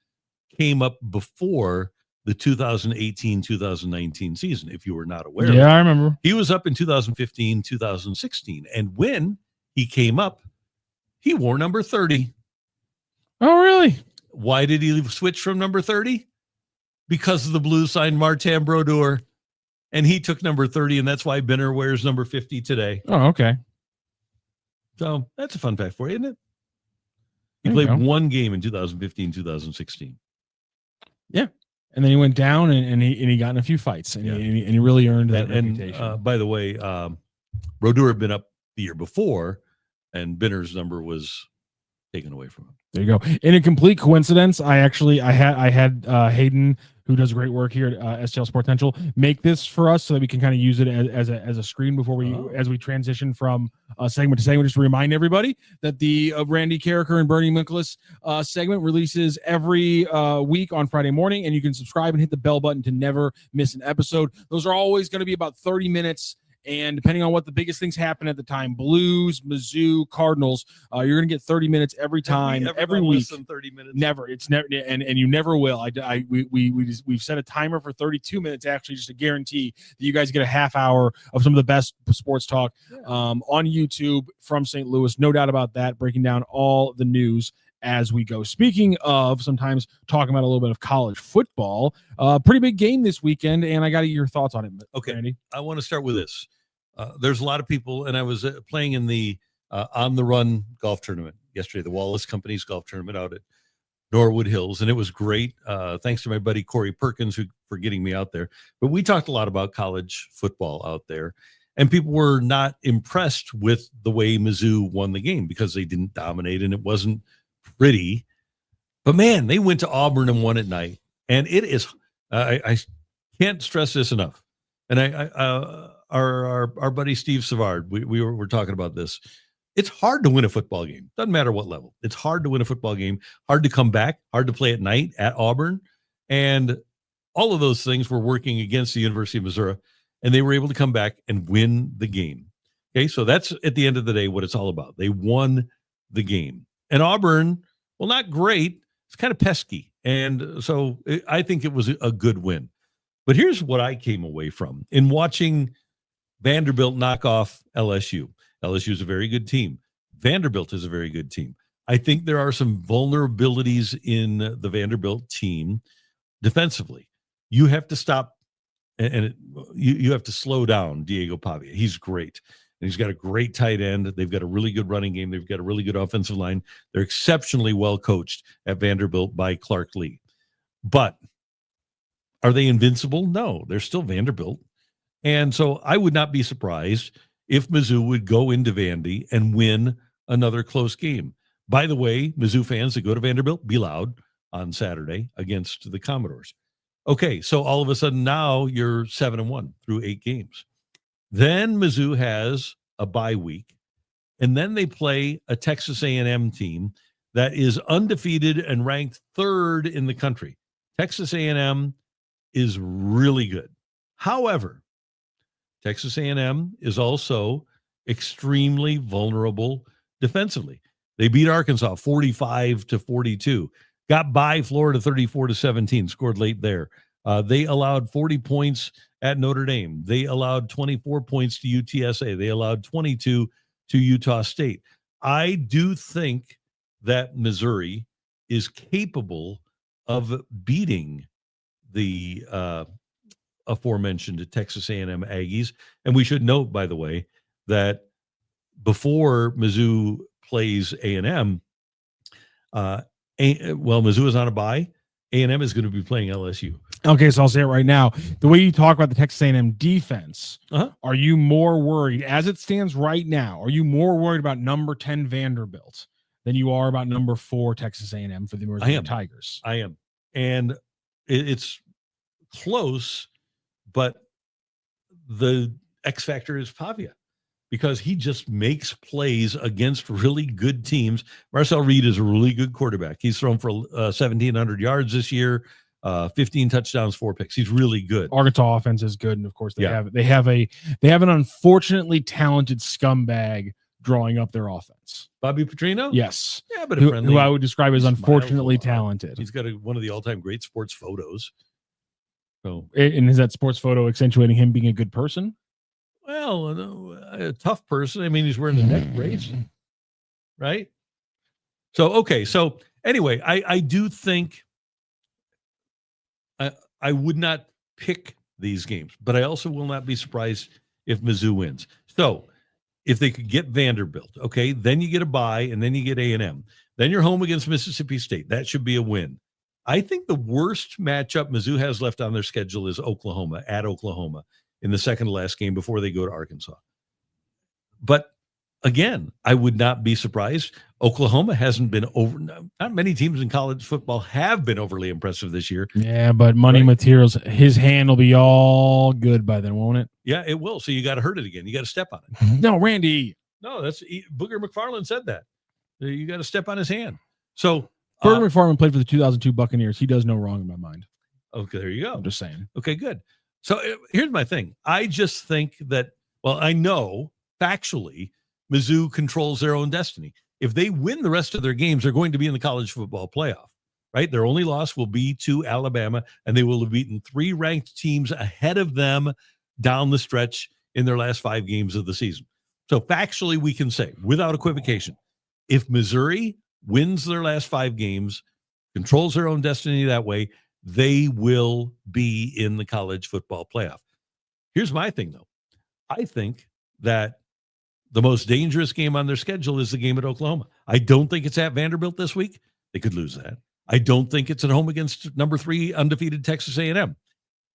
came up before the 2018-2019 season, if you were not aware. Yeah, I remember. He was up in 2015-2016. And when he came up, he wore number 30. Oh, really? Why did he switch from number 30? Because the Blues signed Martin Brodeur, and he took number 30, and that's why Binner wears number 50 today. Oh, okay. So that's a fun fact for you, isn't it? He played one game in 2015-2016. Yeah. And then he went down and he got in a few fights, and he really earned that reputation. And by the way, Brodeur had been up the year before, and Binner's number was taken away from him. There you go. In a complete coincidence, I had Hayden, who does great work here at STL Sports Central, make this for us so that we can kind of use it as a screen before as we transition from segment to segment. Just to remind everybody that the Randy Karraker and Bernie Michaelis segment releases every week on Friday morning, and you can subscribe and hit the bell button to never miss an episode. Those are always going to be about 30 minutes. And depending on what the biggest things happen at the time, Blues, Mizzou, Cardinals, you're going to get 30 minutes every time, every week. 30 minutes. Never. It's never, and you never will. We've set a timer for 32 minutes, actually, just to guarantee that you guys get a half hour of some of the best sports talk on YouTube from St. Louis. No doubt about that. Breaking down all the news as we go. Speaking of sometimes talking about a little bit of college football, pretty big game this weekend, and I got your thoughts on it. Okay, Randy. I want to start with this. There's a lot of people, and I was playing in the On the Run golf tournament yesterday, the Wallace Company's golf tournament out at Norwood Hills, and it was great. Thanks to my buddy Corey Perkins for getting me out there. But we talked a lot about college football out there, and people were not impressed with the way Mizzou won the game because they didn't dominate and it wasn't pretty. But man, they went to Auburn and won at night, and it is. I can't stress this enough. And our buddy Steve Savard, we were talking about this. It's hard to win a football game. Doesn't matter what level. It's hard to win a football game. Hard to come back. Hard to play at night at Auburn, and all of those things were working against the University of Missouri, and they were able to come back and win the game. Okay, so that's at the end of the day what it's all about. They won the game. And Auburn, well, not great. It's kind of pesky. And so I think it was a good win. But here's what I came away from in watching Vanderbilt knock off LSU. LSU is a very good team. Vanderbilt is a very good team. I think there are some vulnerabilities in the Vanderbilt team defensively. You have to stop and you have to slow down Diego Pavia. He's great. And he's got a great tight end. They've got a really good running game. They've got a really good offensive line. They're exceptionally well coached at Vanderbilt by Clark Lee. But are they invincible? No, they're still Vanderbilt. And so I would not be surprised if Mizzou would go into Vandy and win another close game. By the way, Mizzou fans that go to Vanderbilt, be loud on Saturday against the Commodores. Okay, so all of a sudden now you're 7-1 through 8 games. Then Mizzou has a bye week, and then they play a Texas A&M team that is undefeated and ranked 3rd in the country. Texas A&M is really good. However, Texas A&M is also extremely vulnerable defensively. They beat Arkansas 45-42, got by Florida 34-17, scored late there. They allowed 40 points at Notre Dame. They allowed 24 points to UTSA. They allowed 22 to Utah State. I do think that Missouri is capable of beating the aforementioned Texas A&M Aggies. And we should note, by the way, that before Mizzou plays A&M, Mizzou is on a bye. A&M is going to be playing LSU. Okay, so I'll say it right now. The way you talk about the Texas A&M defense, are you more worried, as it stands right now, are you more worried about number 10 Vanderbilt than you are about number 4 Texas A&M for the Missouri Tigers? I am. And it's close, but the X factor is Pavia, because he just makes plays against really good teams. Marcel Reed is a really good quarterback. He's thrown for 1,700 yards this year, 15 touchdowns, 4 picks. He's really good. Arkansas offense is good, and of course they have an unfortunately talented scumbag drawing up their offense. Bobby Petrino? Yes. Yeah, but who I would describe as unfortunately talented. He's got one of the all-time great sports photos. So, and is that sports photo accentuating him being a good person? Well, a tough person. I mean, he's wearing the neck brace, right? So, okay. So anyway, I do think I would not pick these games, but I also will not be surprised if Mizzou wins. So if they could get Vanderbilt, okay, then you get a bye, and then you get A&M. Then you're home against Mississippi State. That should be a win. I think the worst matchup Mizzou has left on their schedule is Oklahoma, at Oklahoma, in the second to last game before they go to Arkansas. But again, I would not be surprised. Oklahoma hasn't been not many teams in college football have been overly impressive this year. Yeah, but money materials, his hand will be all good by then, won't it? Yeah, it will. So you got to hurt it again. You got to step on it. No, Randy. No, that's Booger McFarland said that. You got to step on his hand. So Booger McFarland played for the 2002 Buccaneers. He does no wrong in my mind. Okay, there you go. I'm just saying. Okay, good. So here's my thing. I just think that, I know factually Mizzou controls their own destiny. If they win the rest of their games, they're going to be in the college football playoff, right? Their only loss will be to Alabama, and they will have beaten 3 ranked teams ahead of them down the stretch in their last 5 games of the season. So factually, we can say without equivocation, if Missouri wins their last 5 games, controls their own destiny that way, they will be in the college football playoff. Here's my thing, though. I think that the most dangerous game on their schedule is the game at Oklahoma. I don't think it's at Vanderbilt this week. They could lose that. I don't think it's at home against number 3 undefeated Texas A&M.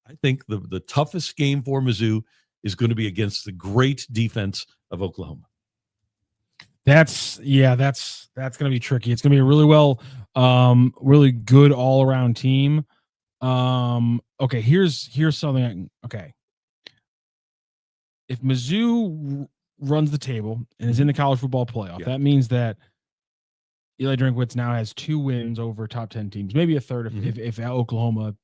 I think the toughest game for Mizzou is going to be against the great defense of Oklahoma. That's going to be tricky. It's going to be a really good all around team. Okay, here's something. If Mizzou runs the table and is in the college football playoff, that means that Eli Drinkwitz now has 2 wins over top 10 teams, maybe a third if Oklahoma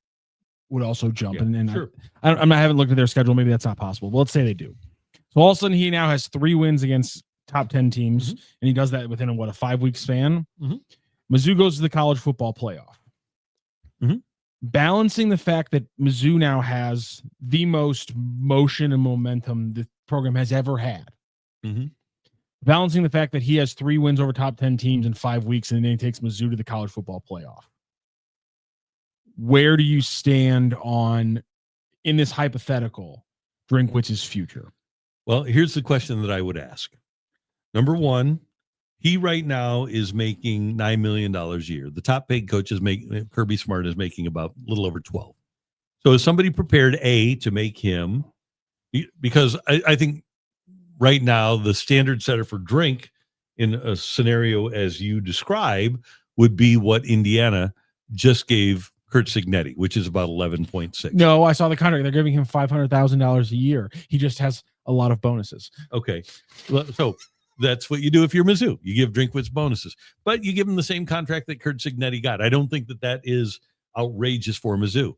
would also jump. Sure. I haven't looked at their schedule. Maybe that's not possible, but let's say they do. So all of a sudden he now has 3 wins against top 10 teams, and he does that within a 5-week span. Mizzou goes to the college football playoff. Balancing the fact that Mizzou now has the most motion and momentum the program has ever had. Balancing the fact that he has 3 wins over top 10 teams in 5 weeks, and then he takes Mizzou to the college football playoff. Where do you stand in this hypothetical, Drinkwitz's future? Well, here's the question that I would ask. Number 1, he right now is making $9 million a year. The top paid coach Kirby Smart is making about a little over 12. So is somebody prepared to make him, because I think right now the standard setter for Drink in a scenario as you describe would be what Indiana just gave Curt Cignetti, which is about 11.6. No, I saw the contract. They're giving him $500,000 a year. He just has a lot of bonuses. Okay. So that's what you do if you're Mizzou. You give Drinkwitz bonuses, but you give him the same contract that Curt Cignetti got. I don't think that is outrageous for Mizzou.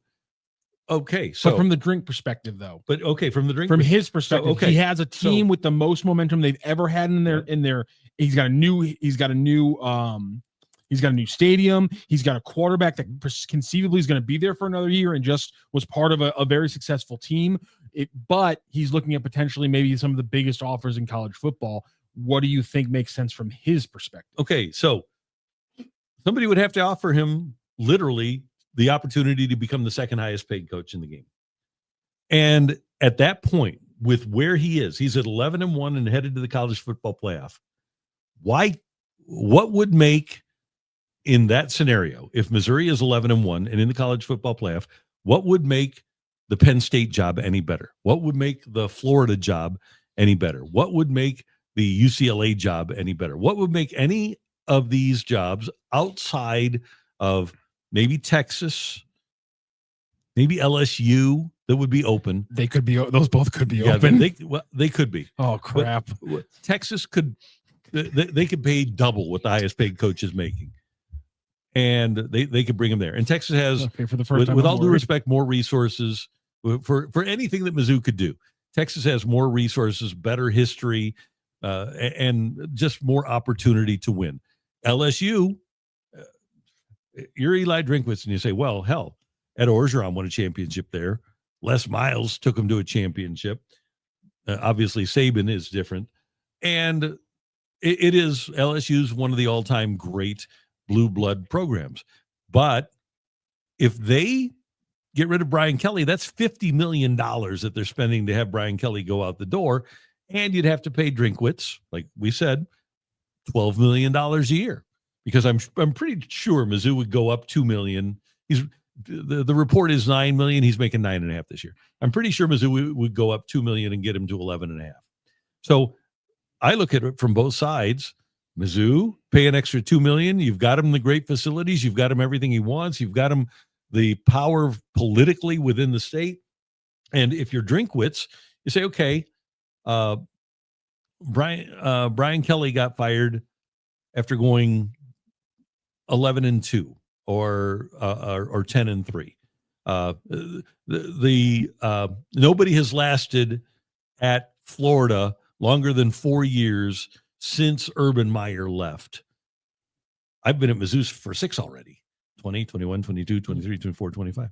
Okay. So but from the drink perspective, though. But okay, from the drink from his perspective, okay. He has a team with the most momentum they've ever had in their he's got a new stadium. He's got a quarterback that conceivably is going to be there for another year and just was part of a very successful team. But he's looking at potentially maybe some of the biggest offers in college football. What do you think makes sense from his perspective? Okay, so somebody would have to offer him literally the opportunity to become the second highest paid coach in the game. And at that point, with where he is, he's at 11-1 and headed to the college football playoff. What would make in that scenario, if Missouri is 11-1 and in the college football playoff, what would make the Penn State job any better? What would make the Florida job any better? What would make the UCLA job any better? What would make any of these jobs outside of maybe Texas, maybe LSU that would be open? They could be; those both could be open. They could be. Oh crap! But Texas could. They could pay double what the highest paid coach is making, and they could bring him there. And Texas has, for the first time, with all due respect, more resources for anything that Mizzou could do. Texas has more resources, better history, and just more opportunity to win. LSU, you're Eli Drinkwitz, and you say, well, hell, Ed Orgeron won a championship there. Les Miles took him to a championship. Obviously, Saban is different. And it is LSU's one of the all-time great blue blood programs. But if they get rid of Brian Kelly, that's $50 million that they're spending to have Brian Kelly go out the door. And you'd have to pay Drinkwitz, like we said, $12 million a year. Because I'm pretty sure Mizzou would go up $2 million. The report is $9 million. He's making $9.5 million this year. I'm pretty sure Mizzou would go up $2 million and get him to $11.5 million. So I look at it from both sides. Mizzou pay an extra $2 million. You've got him the great facilities. You've got him everything he wants. You've got him the power politically within the state. And if you're Drinkwitz, you say, okay, Brian Kelly got fired after going 11-2 or 10-3. Nobody has lasted at Florida longer than 4 years since Urban Meyer left. I've been at Mizzou for 6 already. 20, 21, 22, 23, 24, 25.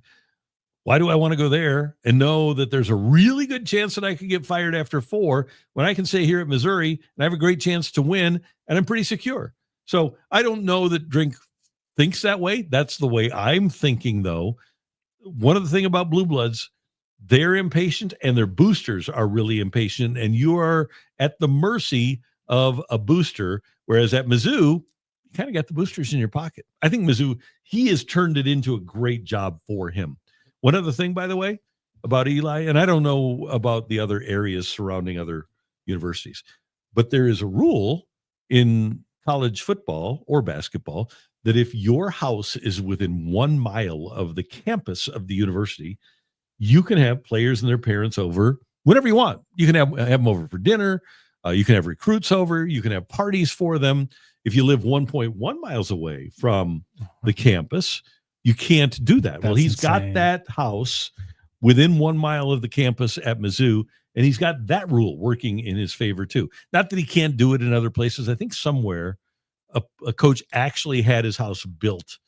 Why do I want to go there and know that there's a really good chance that I could get fired after 4 when I can stay here at Missouri and I have a great chance to win and I'm pretty secure? So I don't know that Drink thinks that way. That's the way I'm thinking, though. One of the things about Blue Bloods, they're impatient and their boosters are really impatient, and you are at the mercy of a booster, whereas at Mizzou, you kind of got the boosters in your pocket. I think Mizzou, he has turned it into a great job for him. One other thing, by the way, about Eli, and I don't know about the other areas surrounding other universities, but there is a rule in college football or basketball that if your house is within 1 mile of the campus of the university, you can have players and their parents over whenever you want. You can have them over for dinner. You can have recruits over. You can have parties for them. If you live 1.1 miles away from the campus, you can't do that. Well, he's got that house within 1 mile of the campus at Mizzou, and he's got that rule working in his favor too. Not that he can't do it in other places. I think somewhere a coach actually had his house built.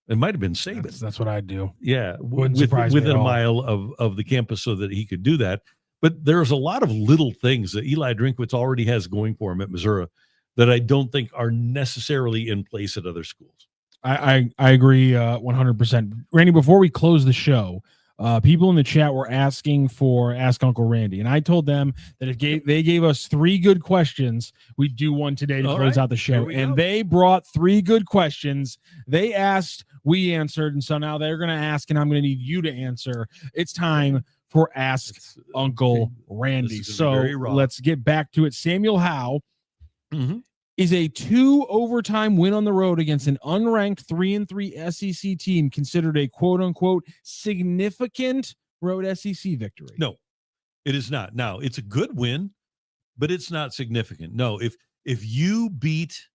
It might have been Saban. That's what I'd do. Yeah, within a mile of the campus so that he could do that. But there's a lot of little things that Eli Drinkwitz already has going for him at Missouri that I don't think are necessarily in place at other schools. I agree 100%. Randy, before we close the show, people in the chat were asking for Ask Uncle Randy, and I told them that if they gave us 3 good questions, we'd do one today to close out the show. And they brought 3 good questions. They asked, we answered, and so now they're going to ask, and I'm going to need you to answer. It's time for Ask Uncle Randy. So let's get back to it. Samuel Howe Is a 2 overtime win on the road against an unranked 3-3 SEC team considered a quote unquote significant road SEC victory? No, it is not. Now, it's a good win, but it's not significant. No, if you beat,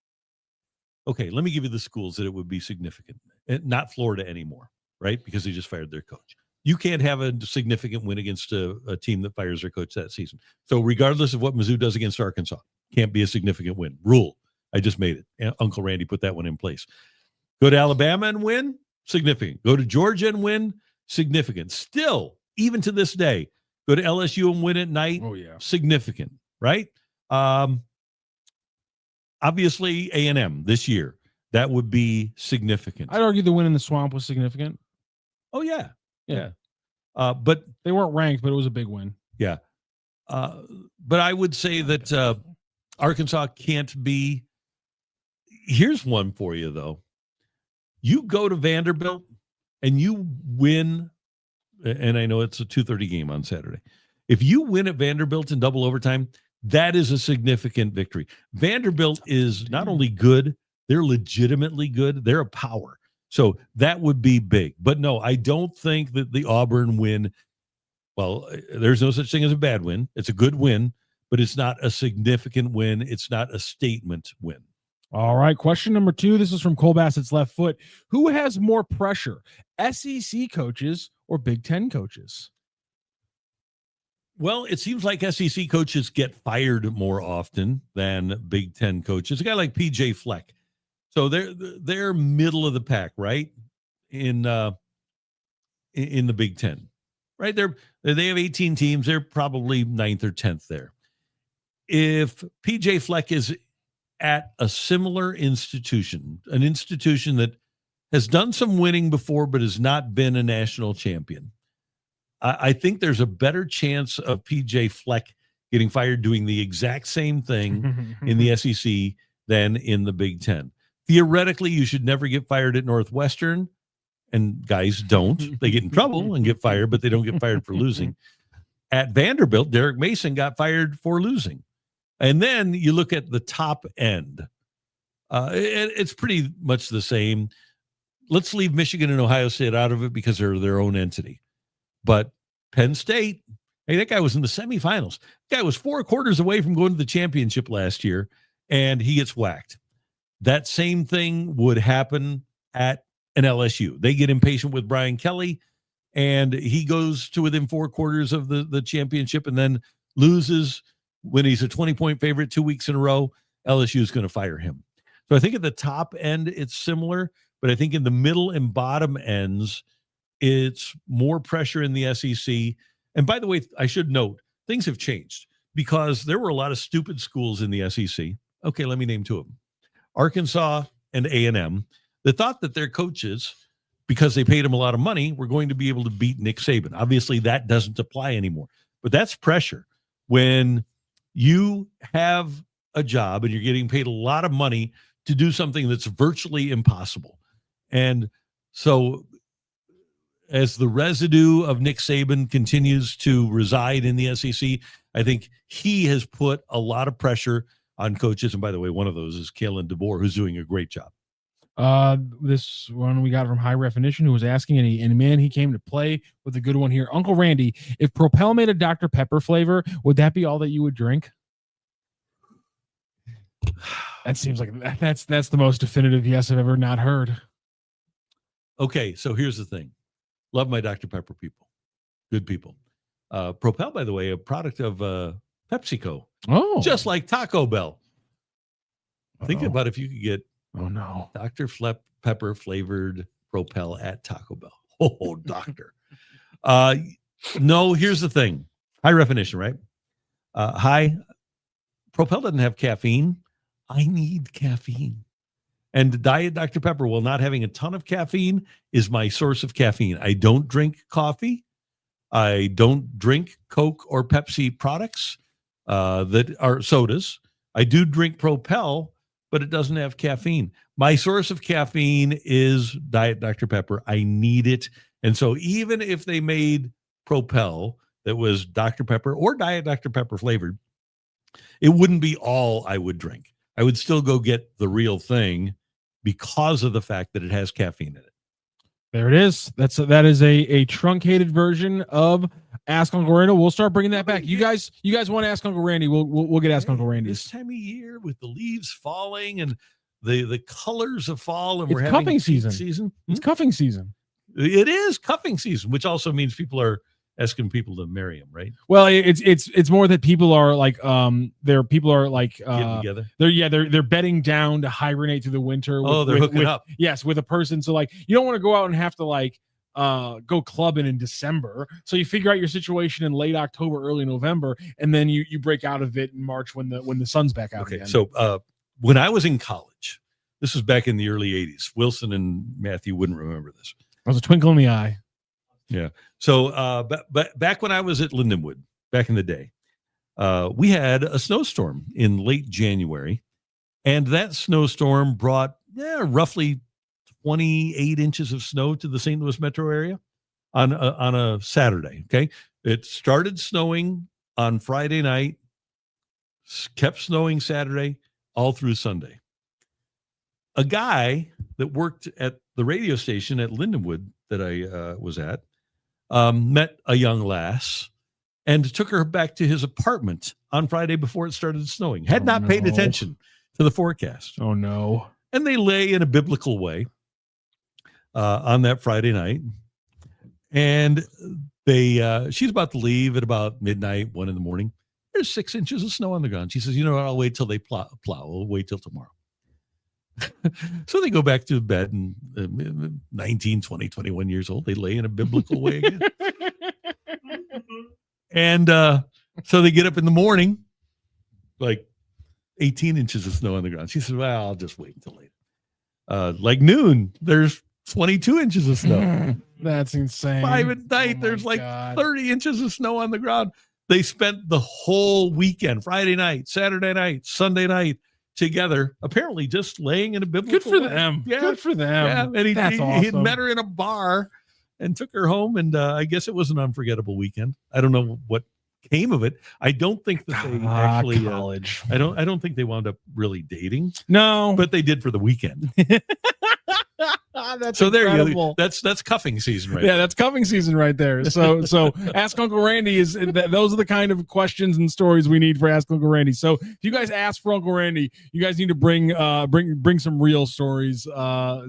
okay, let me give you the schools that it would be significant. Not Florida anymore, right? Because they just fired their coach. You can't have a significant win against a team that fires their coach that season. So regardless of what Mizzou does against Arkansas, can't be a significant win. Rule. I just made it. Uncle Randy put that one in place. Go to Alabama and win, significant. Go to Georgia and win, significant. Still, even to this day, go to LSU and win at night, significant, right? Obviously, A&M this year, that would be significant. I'd argue the win in the Swamp was significant. Oh, yeah. But they weren't ranked, but it was a big win. Yeah. But I would say that Arkansas can't be. Here's one for you, though. You go to Vanderbilt and you win, and I know it's a 2:30 game on Saturday. If you win at Vanderbilt in double overtime, that is a significant victory. Vanderbilt is not only good, they're legitimately good. They're a power. So that would be big. But no, I don't think that the Auburn win, well, there's no such thing as a bad win. It's a good win, but it's not a significant win. It's not a statement win. All right. Question number 2. This is from Cole Bassett's left foot. Who has more pressure, SEC coaches or Big Ten coaches? Well, it seems like SEC coaches get fired more often than Big Ten coaches. A guy like PJ Fleck. So they're middle of the pack, right? In the Big Ten, right? They have 18 teams. They're probably 9th or 10th there. If PJ Fleck is at a similar institution, an institution that has done some winning before but has not been a national champion, I think there's a better chance of PJ Fleck getting fired doing the exact same thing in the SEC than in the Big Ten. Theoretically, you should never get fired at Northwestern, and guys don't. They get in trouble and get fired, but they don't get fired for losing. At Vanderbilt, Derek Mason got fired for losing. And then you look at the top end. It's pretty much the same. Let's leave Michigan and Ohio State out of it because they're their own entity. But Penn State, hey, that guy was in the semifinals. That guy was 4 quarters away from going to the championship last year, and he gets whacked. That same thing would happen at an LSU. They get impatient with Brian Kelly, and he goes to within 4 quarters of the championship and then loses when he's a 20-point favorite 2 weeks in a row. LSU is going to fire him. So I think at the top end, it's similar, but I think in the middle and bottom ends, it's more pressure in the SEC. And by the way, I should note, things have changed because there were a lot of stupid schools in the SEC. Okay, let me name 2 of them. Arkansas and A&M, that thought that their coaches, because they paid them a lot of money, were going to be able to beat Nick Saban. Obviously, that doesn't apply anymore. But that's pressure. When you have a job and you're getting paid a lot of money to do something that's virtually impossible. And so as the residue of Nick Saban continues to reside in the SEC, I think he has put a lot of pressure on coaches. And by the way, one of those is Kalen DeBoer, who's doing a great job. This one we got from High Definition, who was asking, and man, he came to play with a good one here. Uncle Randy, if Propel made a Dr. Pepper flavor, would that be all that you would drink? That seems like that's the most definitive yes I've ever not heard. Okay, so here's the thing. Love my Dr. Pepper people. Good people. Propel, by the way, a product of PepsiCo. Oh. Just like Taco Bell. Think about if you could get Dr. Pepper flavored Propel at Taco Bell. Oh, doctor. No, here's the thing. High Definition, right? Propel doesn't have caffeine. I need caffeine. And Diet Dr. Pepper, while not having a ton of caffeine, is my source of caffeine. I don't drink coffee. I don't drink Coke or Pepsi products that are sodas. I do drink Propel, but it doesn't have caffeine. My source of caffeine is Diet Dr. Pepper. I need it. And so even if they made Propel that was Dr. Pepper or Diet Dr. Pepper flavored, it wouldn't be all I would drink. I would still go get the real thing because of the fact that it has caffeine in it. There it is. That is a truncated version of Ask Uncle Randy. We'll start bringing that back. You guys want to Ask Uncle Randy? We'll get Ask Uncle Randy's. This time of year with the leaves falling and the colors of fall, and It's we're having cuffing season. Season. It's cuffing season. It is cuffing season, which also means people are asking people to marry them, right? Well, it's more that people are like getting together. They're bedding down to hibernate through the winter. They're hooking up. Yes, with a person. So like you don't want to go out and have to go clubbing in December. So you figure out your situation in late October, early November, and then you break out of it in March when the sun's back out again. So when I was in college, this was back in the early 80s. Wilson and Matthew wouldn't remember this. I was a twinkle in the eye. Yeah. So but back when I was at Lindenwood, back in the day, we had a snowstorm in late January, and that snowstorm brought roughly 28 inches of snow to the St. Louis metro area on a Saturday. Okay. It started snowing on Friday night, kept snowing Saturday, all through Sunday. A guy that worked at the radio station at Lindenwood that I was at met a young lass and took her back to his apartment on Friday before it started snowing. Had not paid attention to the forecast. Oh, no. And they lay in a biblical way on that Friday night. And she's about to leave at about midnight, 1 a.m. There's 6 inches of snow on the ground. She says, I'll wait till they plow. I'll wait till tomorrow. So they go back to bed, and 19, 20, 21 years old, they lay in a biblical way again. And so they get up in the morning, like 18 inches of snow on the ground. She says, well, I'll just wait until later. Like noon, there's 22 inches of snow. That's insane. 5 at night, there's like 30 inches of snow on the ground. They spent the whole weekend, Friday night, Saturday night, Sunday night, together, apparently just laying in a biblical Good for way. them. Yeah. Good for them. Yeah. And That's awesome. he met her in a bar and took her home, and I guess it was an unforgettable weekend. I don't know what came of it. I don't think that they actually college. I don't think they wound up really dating. No, but they did for the weekend. That's so incredible. There you go. That's cuffing season, right? Yeah, that's cuffing season right there. So Ask Uncle Randy those are the kind of questions and stories we need for Ask Uncle Randy. So if you guys ask for Uncle Randy, you guys need to bring some real stories,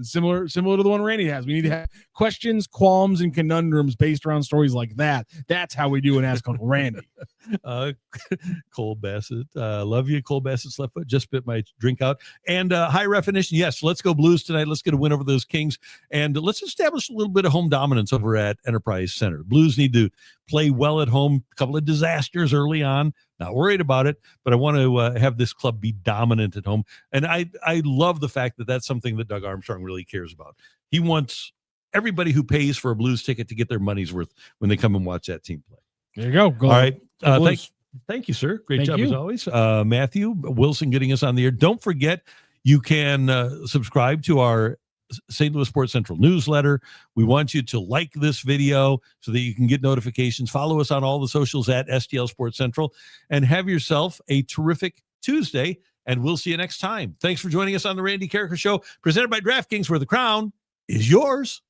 similar to the one Randy has. We need to have questions, qualms, and conundrums based around stories like that. That's how we do an Ask Uncle Randy. Cole Bassett, love you. Cole Bassett's left foot just spit my drink out. And high definition, yes, let's go Blues tonight. Let's get a win over those Kings, and let's establish a little bit of home dominance over at Enterprise Center. Blues need to play well at home. A couple of disasters early on, not worried about it, but I want to have this club be dominant at home. And I love the fact that that's something that Doug Armstrong really cares about. He wants everybody who pays for a Blues ticket to get their money's worth when they come and watch that team play. There you go. All right. Thank you, sir. Great job as always. Matthew Wilson getting us on the air. Don't forget, you can subscribe to our St. Louis Sports Central newsletter. We want you to like this video so that you can get notifications. Follow us on all the socials at STL Sports Central, and have yourself a terrific Tuesday, and we'll see you next time. Thanks for joining us on the Randy Karraker Show, presented by DraftKings, where the crown is yours.